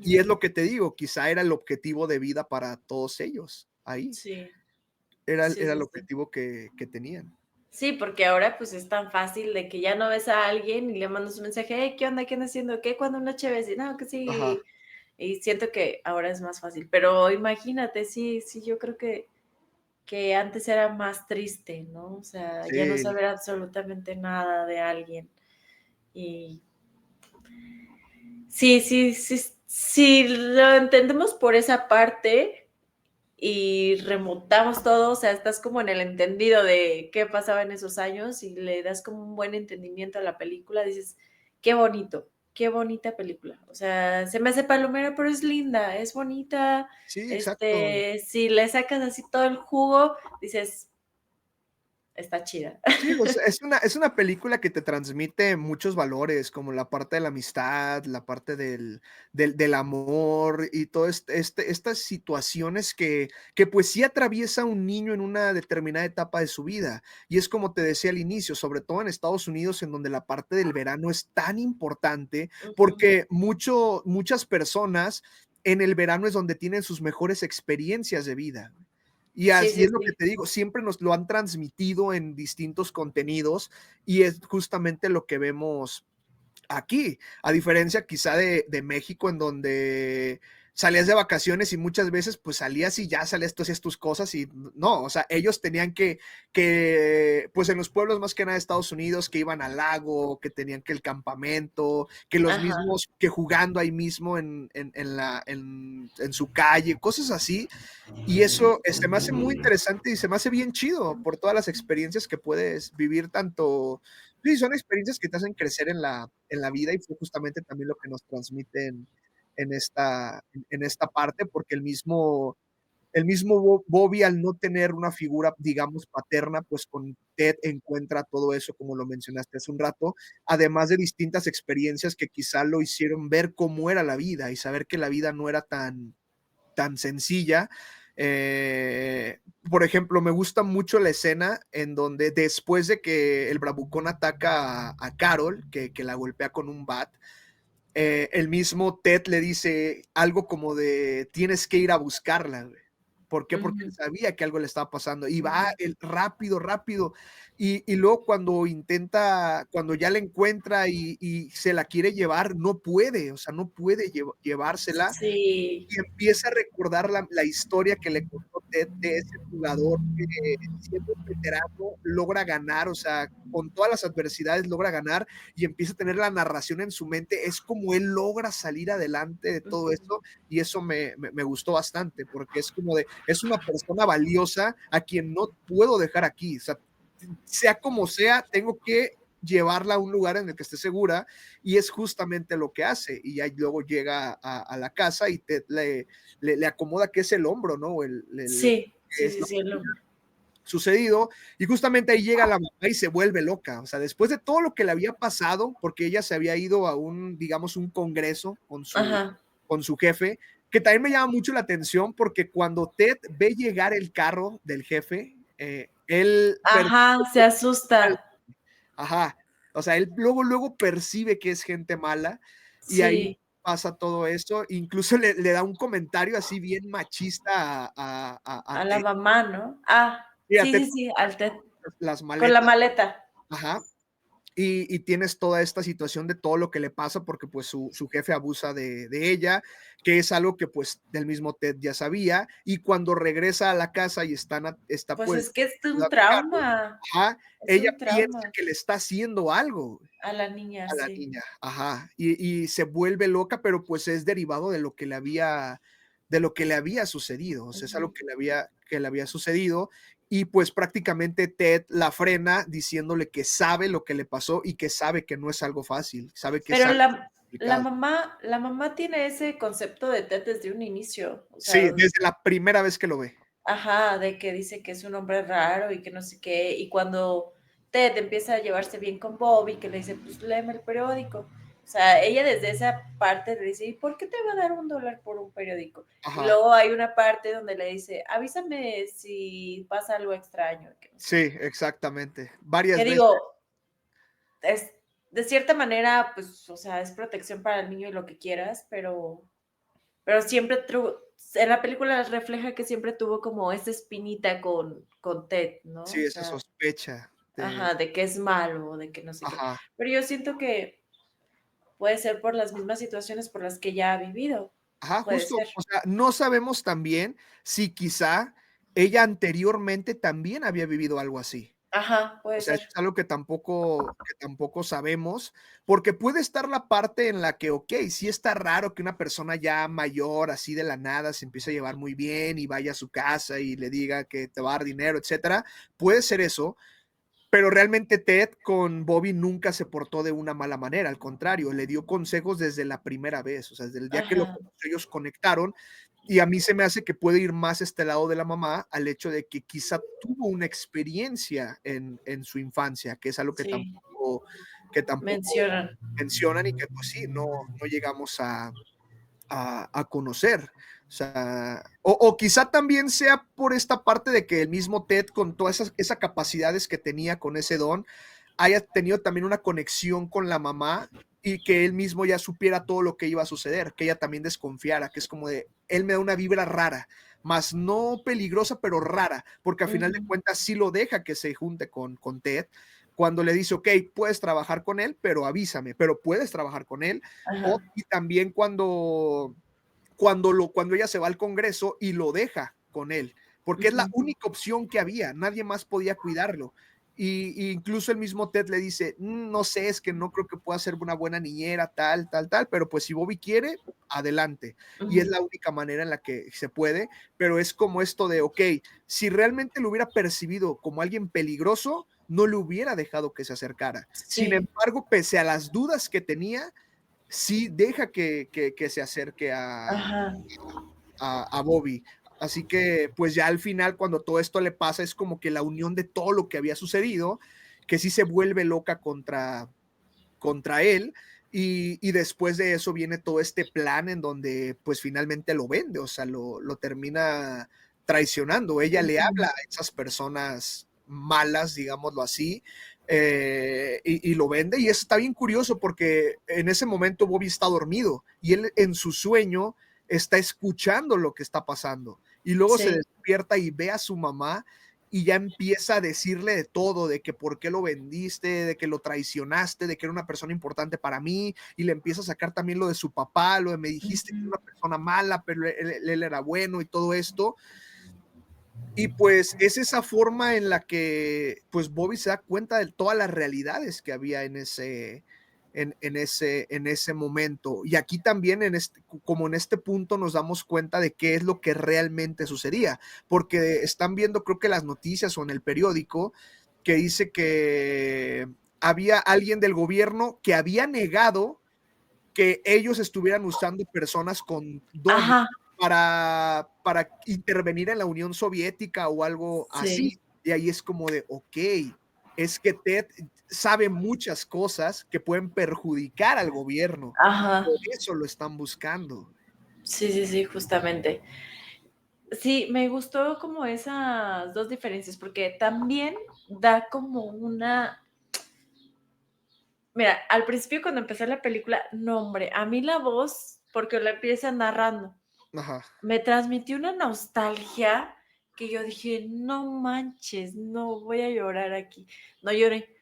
y Ujú. es lo que te digo, quizá era el objetivo de vida para todos ellos, ahí. Sí. Era Sí, el sí, sí. objetivo que tenían. Sí, porque ahora, pues, es tan fácil de que ya no ves a alguien y le mandas un mensaje: "Hey, ¿qué onda? ¿Qué andas haciendo? ¿Qué? ¿Cuándo una chévere?". Y no, que Ajá. sí. Y siento que ahora es más fácil, pero imagínate, sí, sí, yo creo que antes era más triste, ¿no? O sea, ya no Sí, saber absolutamente nada de alguien. Y sí, sí, sí, sí lo entendemos por esa parte, y remontamos todo, o sea, estás como en el entendido de qué pasaba en esos años y le das como un buen entendimiento a la película, dices: "Qué bonito, qué bonita película". O sea, se me hace palomera, pero es linda, es bonita, sí, exacto. si le sacas así todo el jugo, dices: "Está chida". Sí, o sea, es una película que te transmite muchos valores, como la parte de la amistad, la parte del amor y todo estas situaciones que, pues, sí atraviesa un niño en una determinada etapa de su vida. Y es como te decía al inicio, sobre todo en Estados Unidos, en donde la parte del verano es tan importante, Ujú. porque muchas personas en el verano es donde tienen sus mejores experiencias de vida. Y Sí, así sí, es lo que sí. te digo, siempre nos lo han transmitido en distintos contenidos, y es justamente lo que vemos aquí, a diferencia quizá de México, en donde salías de vacaciones y muchas veces, pues, salías y ya salías, tú hacías tus cosas y no, o sea, ellos tenían pues, en los pueblos más que nada de Estados Unidos, que iban al lago, que tenían que el campamento, que los Ajá. mismos que jugando ahí mismo en su calle, cosas así, y eso, se me hace muy interesante y se me hace bien chido por todas las experiencias que puedes vivir, tanto sí, son experiencias que te hacen crecer en la vida, y fue justamente también lo que nos transmiten en esta parte, porque el mismo Bobby, al no tener una figura, digamos, paterna, pues, con Ted encuentra todo eso, como lo mencionaste hace un rato, además de distintas experiencias que quizá lo hicieron ver cómo era la vida y saber que la vida no era tan sencilla. Por ejemplo, me gusta mucho la escena en donde después de que el bravucón ataca a Carol, que la golpea con un bat, el mismo Ted le dice algo como de tienes que ir a buscarla, güey. ¿Por qué? Porque él Ujú, sabía que algo le estaba pasando y va ujú. él rápido, rápido. Y luego cuando ya la encuentra y se la quiere llevar, no puede, o sea, no puede llevársela, Sí. y empieza a recordar la historia que le contó Ted de ese jugador que, siendo un veterano, logra ganar, o sea, con todas las adversidades logra ganar, y empieza a tener la narración en su mente. Es como él logra salir adelante de todo Ujú. esto, y eso me gustó bastante, porque es como de, es una persona valiosa a quien no puedo dejar aquí, o sea como sea, tengo que llevarla a un lugar en el que esté segura, y es justamente lo que hace. Y ya luego llega a la casa y le acomoda que es el hombro, ¿no? Sí, Que sí, es sí, lo sí, el que ha sucedido. Y justamente ahí llega la mamá y se vuelve loca. O sea, después de todo lo que le había pasado, porque ella se había ido a digamos, un congreso ajá. con su jefe, que también me llama mucho la atención porque cuando Ted ve llegar el carro del jefe, él Ajá, se asusta. ajá, o sea, él luego percibe que es gente mala y ahí Sí, pasa todo eso, incluso le da un comentario así bien machista a a la Ted, mamá, ¿no? Ah, y a sí, Ted sí, sí, al Ted, las con la maletas, maleta. ajá. Y tienes toda esta situación de todo lo que le pasa porque pues su jefe abusa de ella, que es algo que pues del mismo Ted ya sabía, y cuando regresa a la casa y está Pues pues es que es un cuidando el carro, trauma, ajá, es ella un piensa trauma que le está haciendo algo a la niña, a la sí. niña, ajá, y se vuelve loca, pero pues es derivado de lo que le había sucedido, o sea, es algo Ujú. que le había sucedido, y pues prácticamente Ted la frena diciéndole que sabe lo que le pasó y que sabe que no es algo fácil, sabe que es Pero algo la complicado. mamá tiene ese concepto de Ted desde un inicio, o sea, Sí, desde la primera vez que lo ve. ajá, de que dice que es un hombre raro y que no sé qué, y cuando Ted empieza a llevarse bien con Bobby, que le dice, pues léeme el periódico. O sea, ella desde esa parte le dice, ¿y por qué te va a dar $1 por un periódico? Y Ajá, luego hay una parte donde le dice, avísame si pasa algo extraño, que no sé sí, qué. exactamente, Que varias veces. digo, es de cierta manera, pues, o sea, es protección para el niño y lo que quieras, pero siempre en la película refleja que siempre tuvo como esa espinita con Ted, ¿no? Sí, O esa sea, sospecha de ajá, de que es malo, de que no sé qué. ajá. Pero yo siento que puede ser por las mismas situaciones por las que ya ha vivido. Ajá, Puede justo, ser. o sea, no sabemos también si quizá ella anteriormente también había vivido algo así. Ajá, O puede sea, eso ser. es algo que tampoco sabemos, porque puede estar la parte en la que, okey, sí está raro que una persona ya mayor, así de la nada, se empiece a llevar muy bien y vaya a su casa y le diga que te va a dar dinero, etcétera. Puede ser eso, pero realmente Ted con Bobby nunca se portó de una mala manera, al contrario, le dio consejos desde la primera vez, o sea, desde el día que lo Ajá. conoció, ellos conectaron, y a mí se me hace que puede ir más este lado de la mamá al hecho de que quizá tuvo una experiencia en su infancia, que es algo que Sí, tampoco mencionan. mencionan y que, pues sí, no llegamos a conocer. O sea, o quizá también sea por esta parte de que el mismo Ted, con todas esas capacidades que tenía con ese don, haya tenido también una conexión con la mamá y que él mismo ya supiera todo lo que iba a suceder, que ella también desconfiara, que es como de, él me da una vibra rara, más no peligrosa, pero rara, porque a final de Ujú. cuentas sí lo deja que se junte con Ted, cuando le dice, ok, puedes trabajar con él, pero avísame, pero puedes trabajar con él, Ajá. y también cuando ella se va al Congreso y lo deja con él, porque es la Ujú. única opción que había, nadie más podía cuidarlo. Y incluso el mismo Ted le dice, no sé, es que no creo que pueda ser una buena niñera, tal, pero pues si Bobby quiere, adelante. Y es Ujú. la única manera en la que se puede, pero es como esto de, ok, si realmente lo hubiera percibido como alguien peligroso, no le hubiera dejado que se acercara. Sin Sí. embargo, pese a las dudas que tenía, sí deja que se acerque Ajá. a Bobby. Así que, pues ya al final, cuando todo esto le pasa, es como que la unión de todo lo que había sucedido, que sí se vuelve loca contra él. Y después de eso viene todo este plan en donde pues finalmente lo vende, o sea, lo termina traicionando. Ella le Ujú. habla a esas personas malas, digámoslo así, y lo vende. Y eso está bien curioso porque en ese momento Bobby está dormido y él en su sueño está escuchando lo que está pasando. Y luego se Sí. despierta y ve a su mamá y ya empieza a decirle de todo, de que por qué lo vendiste, de que lo traicionaste, de que era una persona importante para mí, y le empieza a sacar también lo de su papá, lo de me dijiste que era Ujú. una persona mala, pero él era bueno y todo esto. Y pues es esa forma en la que pues Bobby se da cuenta de todas las realidades que había en ese momento. Y aquí también como en este punto nos damos cuenta de qué es lo que realmente sucedía, porque están viendo creo que las noticias o en el periódico que dice que había alguien del gobierno que había negado que ellos estuvieran usando personas con dones Ajá. para intervenir en la Unión Soviética o algo Sí. así. Y ahí es como de, ok, es que Ted sabe muchas cosas que pueden perjudicar al gobierno. Ajá. Por eso lo están buscando. Sí, sí, sí, justamente. Sí, me gustó como esas dos diferencias, porque también da como una... Mira, al principio cuando empecé la película, no, hombre, a mí la voz, porque la empieza narrando, Ajá. me transmitió una nostalgia que yo dije, no manches, no voy a llorar aquí. No lloré,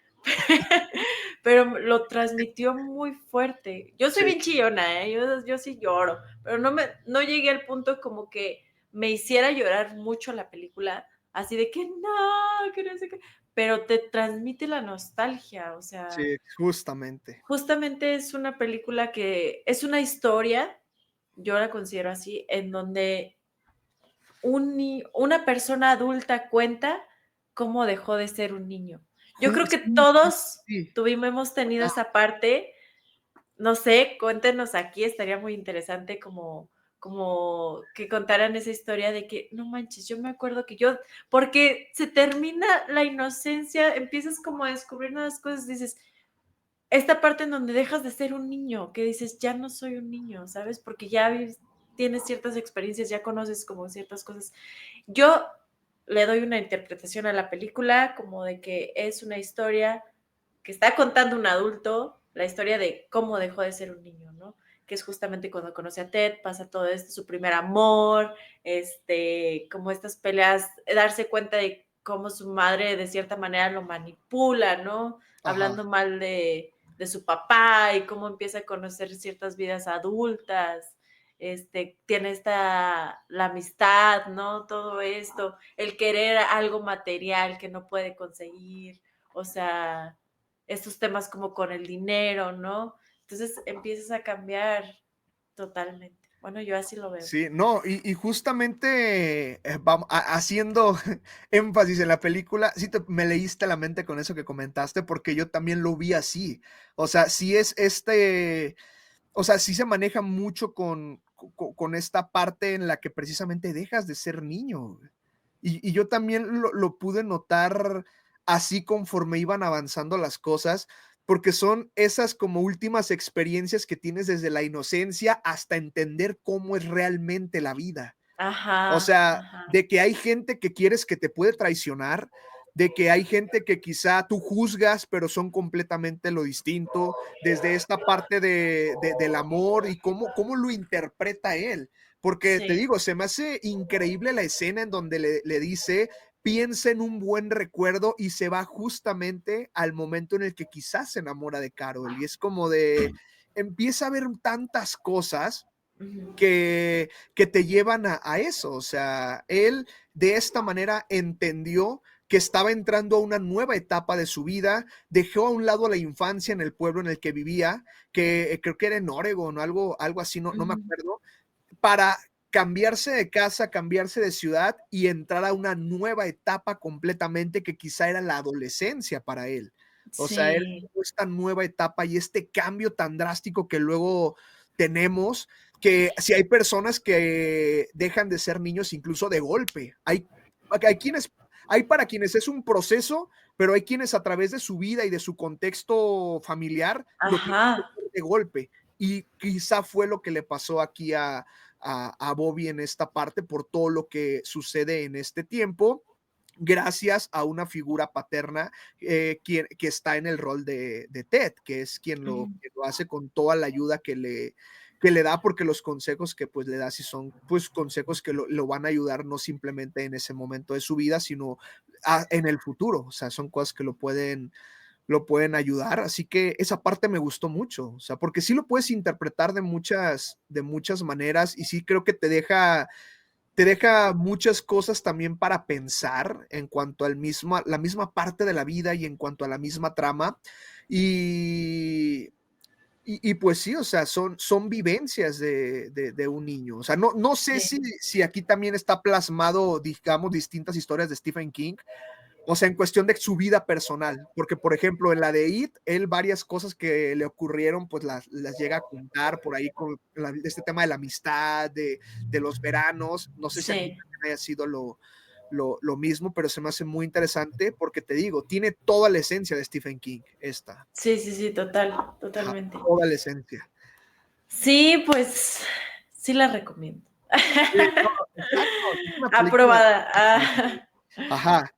pero lo transmitió muy fuerte. Yo soy Sí, bien chillona, ¿eh? Yo sí lloro, pero no llegué al punto como que me hiciera llorar mucho la película, así de que no, que no sé qué, pero te transmite la nostalgia, o sea, sí, justamente. justamente es una película que es una historia, yo la considero así, en donde una persona adulta cuenta cómo dejó de ser un niño. Yo creo que Sí, sí, todos sí. hemos tenido Claro. esa parte. No sé, cuéntenos aquí, estaría muy interesante como que contaran esa historia de que, no manches, yo me acuerdo que yo, porque se termina la inocencia, empiezas como a descubrir nuevas cosas, dices, esta parte en donde dejas de ser un niño, que dices, ya no soy un niño, ¿sabes? Porque ya tienes ciertas experiencias, ya conoces como ciertas cosas. Yo le doy una interpretación a la película como de que es una historia que está contando un adulto, la historia de cómo dejó de ser un niño, ¿no? Que es justamente cuando conoce a Ted, pasa todo esto, su primer amor, como estas peleas, darse cuenta de cómo su madre de cierta manera lo manipula, ¿no? Ajá. Hablando mal de su papá y cómo empieza a conocer ciertas vidas adultas, tiene la amistad, ¿no? Todo esto, el querer algo material que no puede conseguir, o sea, estos temas como con el dinero, ¿no? Entonces empiezas a cambiar totalmente. Bueno, yo así lo veo. Sí, no, y justamente, haciendo énfasis en la película, sí me leíste la mente con eso que comentaste, porque yo también lo vi así. O sea, sí es o sea, sí se maneja mucho con esta parte en la que precisamente dejas de ser niño. Y yo también lo pude notar así conforme iban avanzando las cosas, porque son esas como últimas experiencias que tienes desde la inocencia hasta entender cómo es realmente la vida. O Ajá, sea, ajá. de que hay gente que quieres que te puede traicionar, de que hay gente que quizá tú juzgas, pero son completamente lo distinto, desde esta parte del amor y cómo lo interpreta él. Porque te Sí. digo, se me hace increíble la escena en donde le dice, piensa en un buen recuerdo y se va justamente al momento en el que quizás se enamora de Carol. Y es como de, empieza a ver tantas cosas Ujú. que te llevan a eso. O sea, él de esta manera entendió que estaba entrando a una nueva etapa de su vida, dejó a un lado la infancia en el pueblo en el que vivía, que creo que era en Oregon o algo así, no me Ujú. acuerdo, para cambiarse de casa, cambiarse de ciudad y entrar a una nueva etapa completamente que quizá era la adolescencia para él. O sea, era Sí. esta nueva etapa y este cambio tan drástico que luego tenemos, que si hay personas que dejan de ser niños incluso de golpe. Hay para quienes es un proceso, pero hay quienes a través de su vida y de su contexto familiar lo tienen que Ajá. hacer de golpe. Y quizá fue lo que le pasó aquí a Bobby en esta parte por todo lo que sucede en este tiempo, gracias a una figura paterna que está en el rol de Ted, que es Ujú. quien lo hace con toda la ayuda que le da, porque los consejos que pues le da sí son pues consejos que lo van a ayudar no simplemente en ese momento de su vida, sino en el futuro. O sea, son cosas que lo pueden ayudar. Así que esa parte me gustó mucho, o sea, porque sí lo puedes interpretar de muchas maneras y sí creo que te deja muchas cosas también para pensar en cuanto al la misma parte de la vida y en cuanto a la misma trama. Y, y pues sí, o sea, son vivencias de un niño. O sea, no sé Sí. si aquí también está plasmado, digamos, distintas historias de Stephen King, o sea, en cuestión de su vida personal, porque por ejemplo, en la de It, él varias cosas que le ocurrieron, pues las llega a contar por ahí con este tema de la amistad, de los veranos. No sé si aquí Sí. también haya sido lo mismo, pero se me hace muy interesante porque te digo, tiene toda la esencia de Stephen King, esta, Sí, sí, sí, total, ajá, totalmente. toda la esencia. Sí, pues Sí la recomiendo. No, exacto, es una película. Aprobada. Ah, Ajá.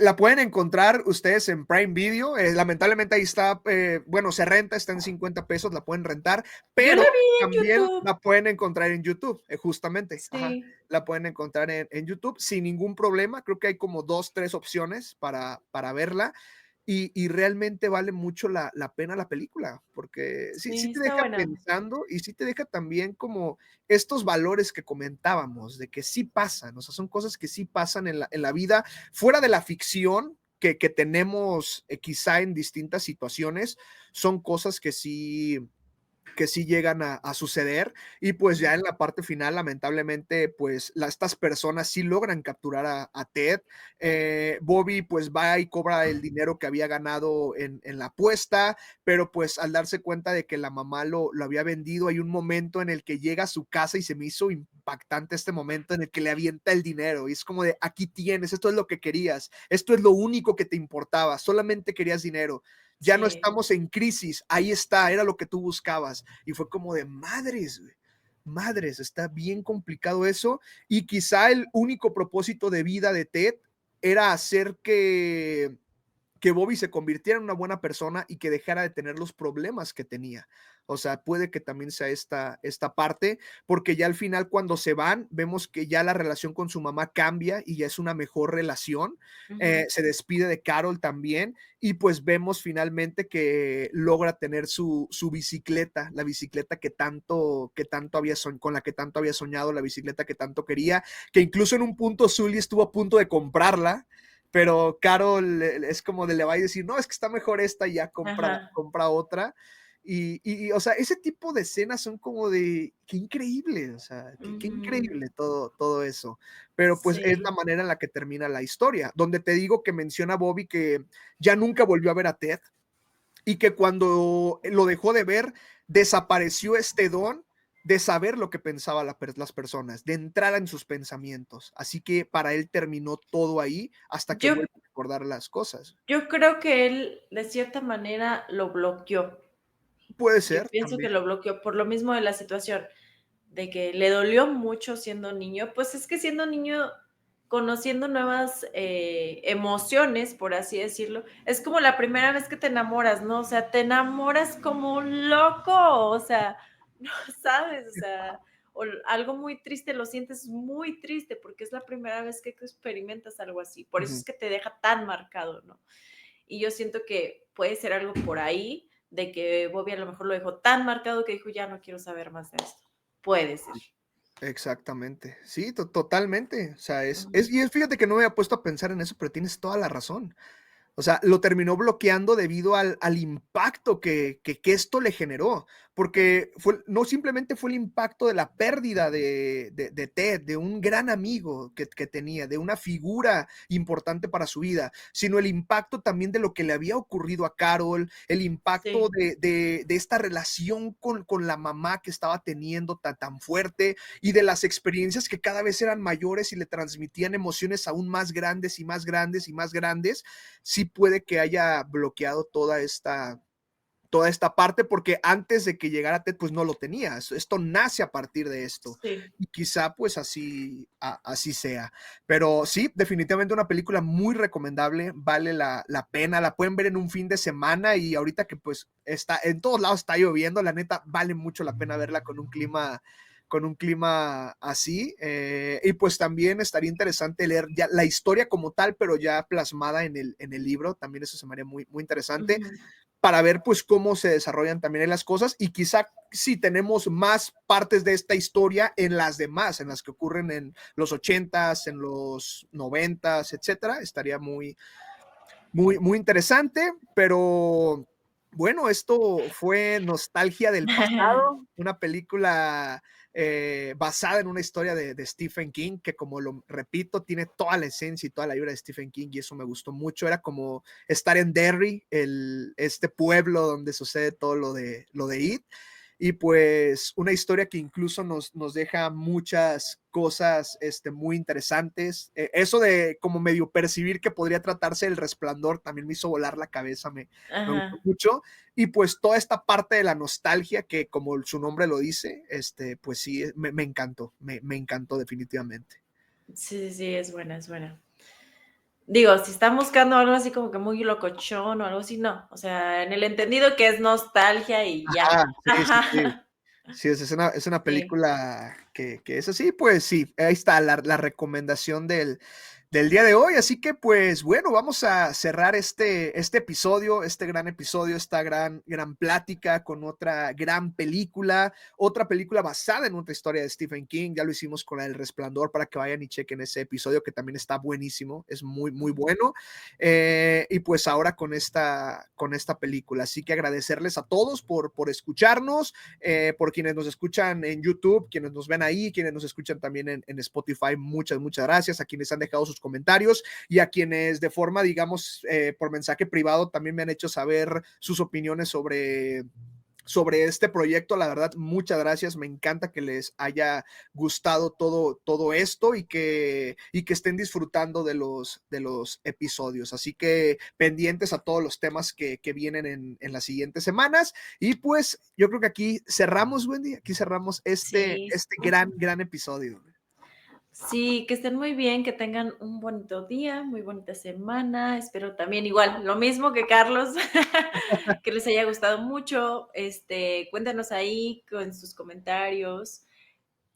La pueden encontrar ustedes en Prime Video. Lamentablemente ahí está, bueno, se renta, está en 50 pesos, la pueden rentar, yo la pero vi en también YouTube. la pueden encontrar en YouTube, justamente. Ajá. Sí, La pueden encontrar en YouTube sin ningún problema. Creo que hay como dos, tres opciones para verla. Y realmente vale mucho la pena la película, porque sí sí, te está deja buena. pensando y sí te deja también como estos valores que comentábamos, de que sí pasan, o sea, son cosas que sí pasan en la vida, fuera de la ficción que tenemos quizá en distintas situaciones, son cosas que sí llegan a suceder y pues ya en la parte final lamentablemente pues estas personas sí logran capturar a Ted. Bobby pues va y cobra el dinero que había ganado en la apuesta, pero pues al darse cuenta de que la mamá lo había vendido, hay un momento en el que llega a su casa y se me hizo impactante este momento en el que le avienta el dinero y es como de aquí tienes, esto es lo que querías, esto es lo único que te importaba, solamente querías dinero, ya no Sí. estamos en crisis, ahí está, era lo que tú buscabas. Y fue como de madres, güey. Madres, está bien complicado eso. Y quizá el único propósito de vida de Ted era hacer que Bobby se convirtiera en una buena persona y que dejara de tener los problemas que tenía. O sea, puede que también sea esta parte, porque ya al final cuando se van, vemos que ya la relación con su mamá cambia y ya es una mejor relación. Ujú. Se despide de Carol también y pues vemos finalmente que logra tener su bicicleta, la bicicleta que tanto había con la que tanto había soñado, la bicicleta que tanto quería, que incluso en un punto Sully estuvo a punto de comprarla, pero Carol es como de le va a decir, no, es que está mejor esta y ya Ajá. compra otra. O sea, ese tipo de escenas son como de, qué increíble, o sea, qué Ujú. increíble todo eso. Pero pues es la Sí. manera en la que termina la historia, donde te digo que menciona Bobby que ya nunca volvió a ver a Ted y que cuando lo dejó de ver, desapareció este don de saber lo que pensaban las personas, de entrar en sus pensamientos. Así que para él terminó todo ahí hasta que Yo vuelve a recordar las cosas. yo creo que él, de cierta manera, lo bloqueó. Puede Yo ser pienso que también. lo bloqueó por lo mismo de la situación, de que le dolió mucho siendo niño. Pues es que siendo niño, conociendo nuevas emociones, por así decirlo, es como la primera vez que te enamoras, ¿no? O sea, te enamoras como un loco, o sea, no sabes, o sea, o algo muy triste, lo sientes muy triste porque es la primera vez que experimentas algo así. Por eso Ujú. es que te deja tan marcado, ¿no? Y yo siento que puede ser algo por ahí, de que Bobby a lo mejor lo dejó tan marcado que dijo, ya no quiero saber más de esto. Puede ser. Exactamente. Sí, totalmente. O sea, Ujú. fíjate que no me había puesto a pensar en eso, pero tienes toda la razón. O sea, lo terminó bloqueando debido al impacto que esto le generó, porque no simplemente fue el impacto de la pérdida de Ted, de un gran amigo que tenía, de una figura importante para su vida, sino el impacto también de lo que le había ocurrido a Carol, el impacto Sí. de esta relación con la mamá que estaba teniendo tan fuerte y de las experiencias que cada vez eran mayores y le transmitían emociones aún más grandes y más grandes y más grandes, sí puede que haya bloqueado toda esta parte, porque antes de que llegara Ted, pues no lo tenía. Esto nace a partir de esto. Sí. Y quizá pues así sea. Pero sí, definitivamente una película muy recomendable, vale la pena, la pueden ver en un fin de semana y ahorita que pues está, en todos lados está lloviendo, la neta vale mucho la pena verla con un clima así, y pues también estaría interesante leer ya la historia como tal, pero ya plasmada en el libro, también eso se me haría muy, muy interesante, Ujú. para ver pues cómo se desarrollan también en las cosas y quizá si tenemos más partes de esta historia en las demás, en las que ocurren en los 80s, en los 90s, etcétera, estaría muy, muy, muy interesante, pero bueno, esto fue Nostalgia del Pasado, una película basada en una historia de Stephen King, que como lo repito, tiene toda la esencia y toda la vibra de Stephen King, y eso me gustó mucho. Era como estar en Derry, este pueblo donde sucede todo lo de It, y pues una historia que incluso nos deja muchas cosas muy interesantes. Eso de como medio percibir que podría tratarse del Resplandor también me hizo volar la cabeza, me gustó Ajá. mucho. Y pues toda esta parte de la nostalgia que como su nombre lo dice, pues sí, me encantó, me encantó definitivamente. Sí, sí, sí, es buena, es buena. Digo, si están buscando algo así como que muy locochón o algo así, no. O sea, en el entendido que es nostalgia y ya. Ajá, sí, sí, sí. Ajá. Sí, es una Sí. película que es así, pues sí, ahí está la recomendación del día de hoy. Así que, pues bueno, vamos a cerrar este episodio, este gran episodio, esta gran plática con otra gran película, otra película basada en otra historia de Stephen King. Ya lo hicimos con El Resplandor para que vayan y chequen ese episodio que también está buenísimo, es muy, muy Ujú. bueno. Y pues ahora con esta película. Así que agradecerles a todos por escucharnos, por quienes nos escuchan en YouTube, quienes nos ven ahí, quienes nos escuchan también en Spotify, muchas, muchas gracias, a quienes han dejado sus comentarios y a quienes de forma, digamos, por mensaje privado también me han hecho saber sus opiniones sobre este proyecto. La verdad, muchas gracias. Me encanta que les haya gustado todo esto y que estén disfrutando de los episodios. Así que pendientes a todos los temas que vienen en las siguientes semanas. Y pues yo creo que aquí cerramos, Wendy, aquí cerramos Sí, este sí. gran episodio. Sí, que estén muy bien, que tengan un bonito día, muy bonita semana. Espero también igual, lo mismo que Carlos, que les haya gustado mucho. Cuéntanos ahí con sus comentarios.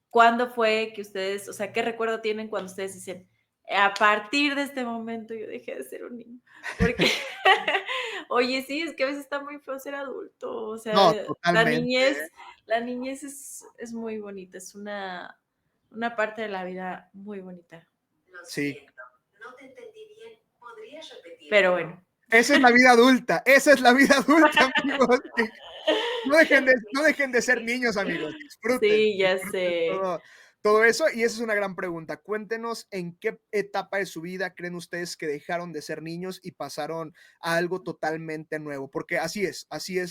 ¿Cuándo fue que ustedes, o sea, qué recuerdo tienen cuando ustedes dicen, a partir de este momento yo dejé de ser un niño? Porque, oye, sí, es que a veces está muy feo ser adulto, o sea, No, totalmente. la niñez es muy bonita, es una parte de la vida muy bonita. Lo Sí. siento, no te entendí bien, ¿podrías repetir? Pero bueno. Esa es la vida adulta, esa es la vida adulta, amigos. No dejen de ser niños, amigos. Sí, ya Disfruten sé. todo eso. Y esa es una gran pregunta. Cuéntenos en qué etapa de su vida creen ustedes que dejaron de ser niños y pasaron a algo totalmente nuevo. Porque así es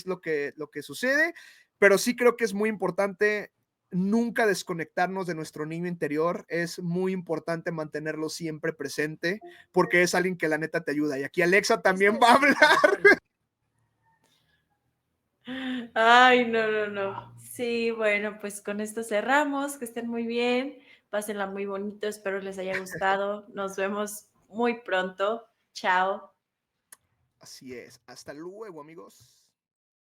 lo que sucede. Pero sí creo que es muy importante nunca desconectarnos de nuestro niño interior. Es muy importante mantenerlo siempre presente porque es alguien que la neta te ayuda. Y aquí Alexa también va a hablar. Ay, no, no, no. Sí, bueno, pues con esto cerramos. Que estén muy bien. Pásenla muy bonito. Espero les haya gustado. Nos vemos muy pronto. Chao. Así es. Hasta luego, amigos.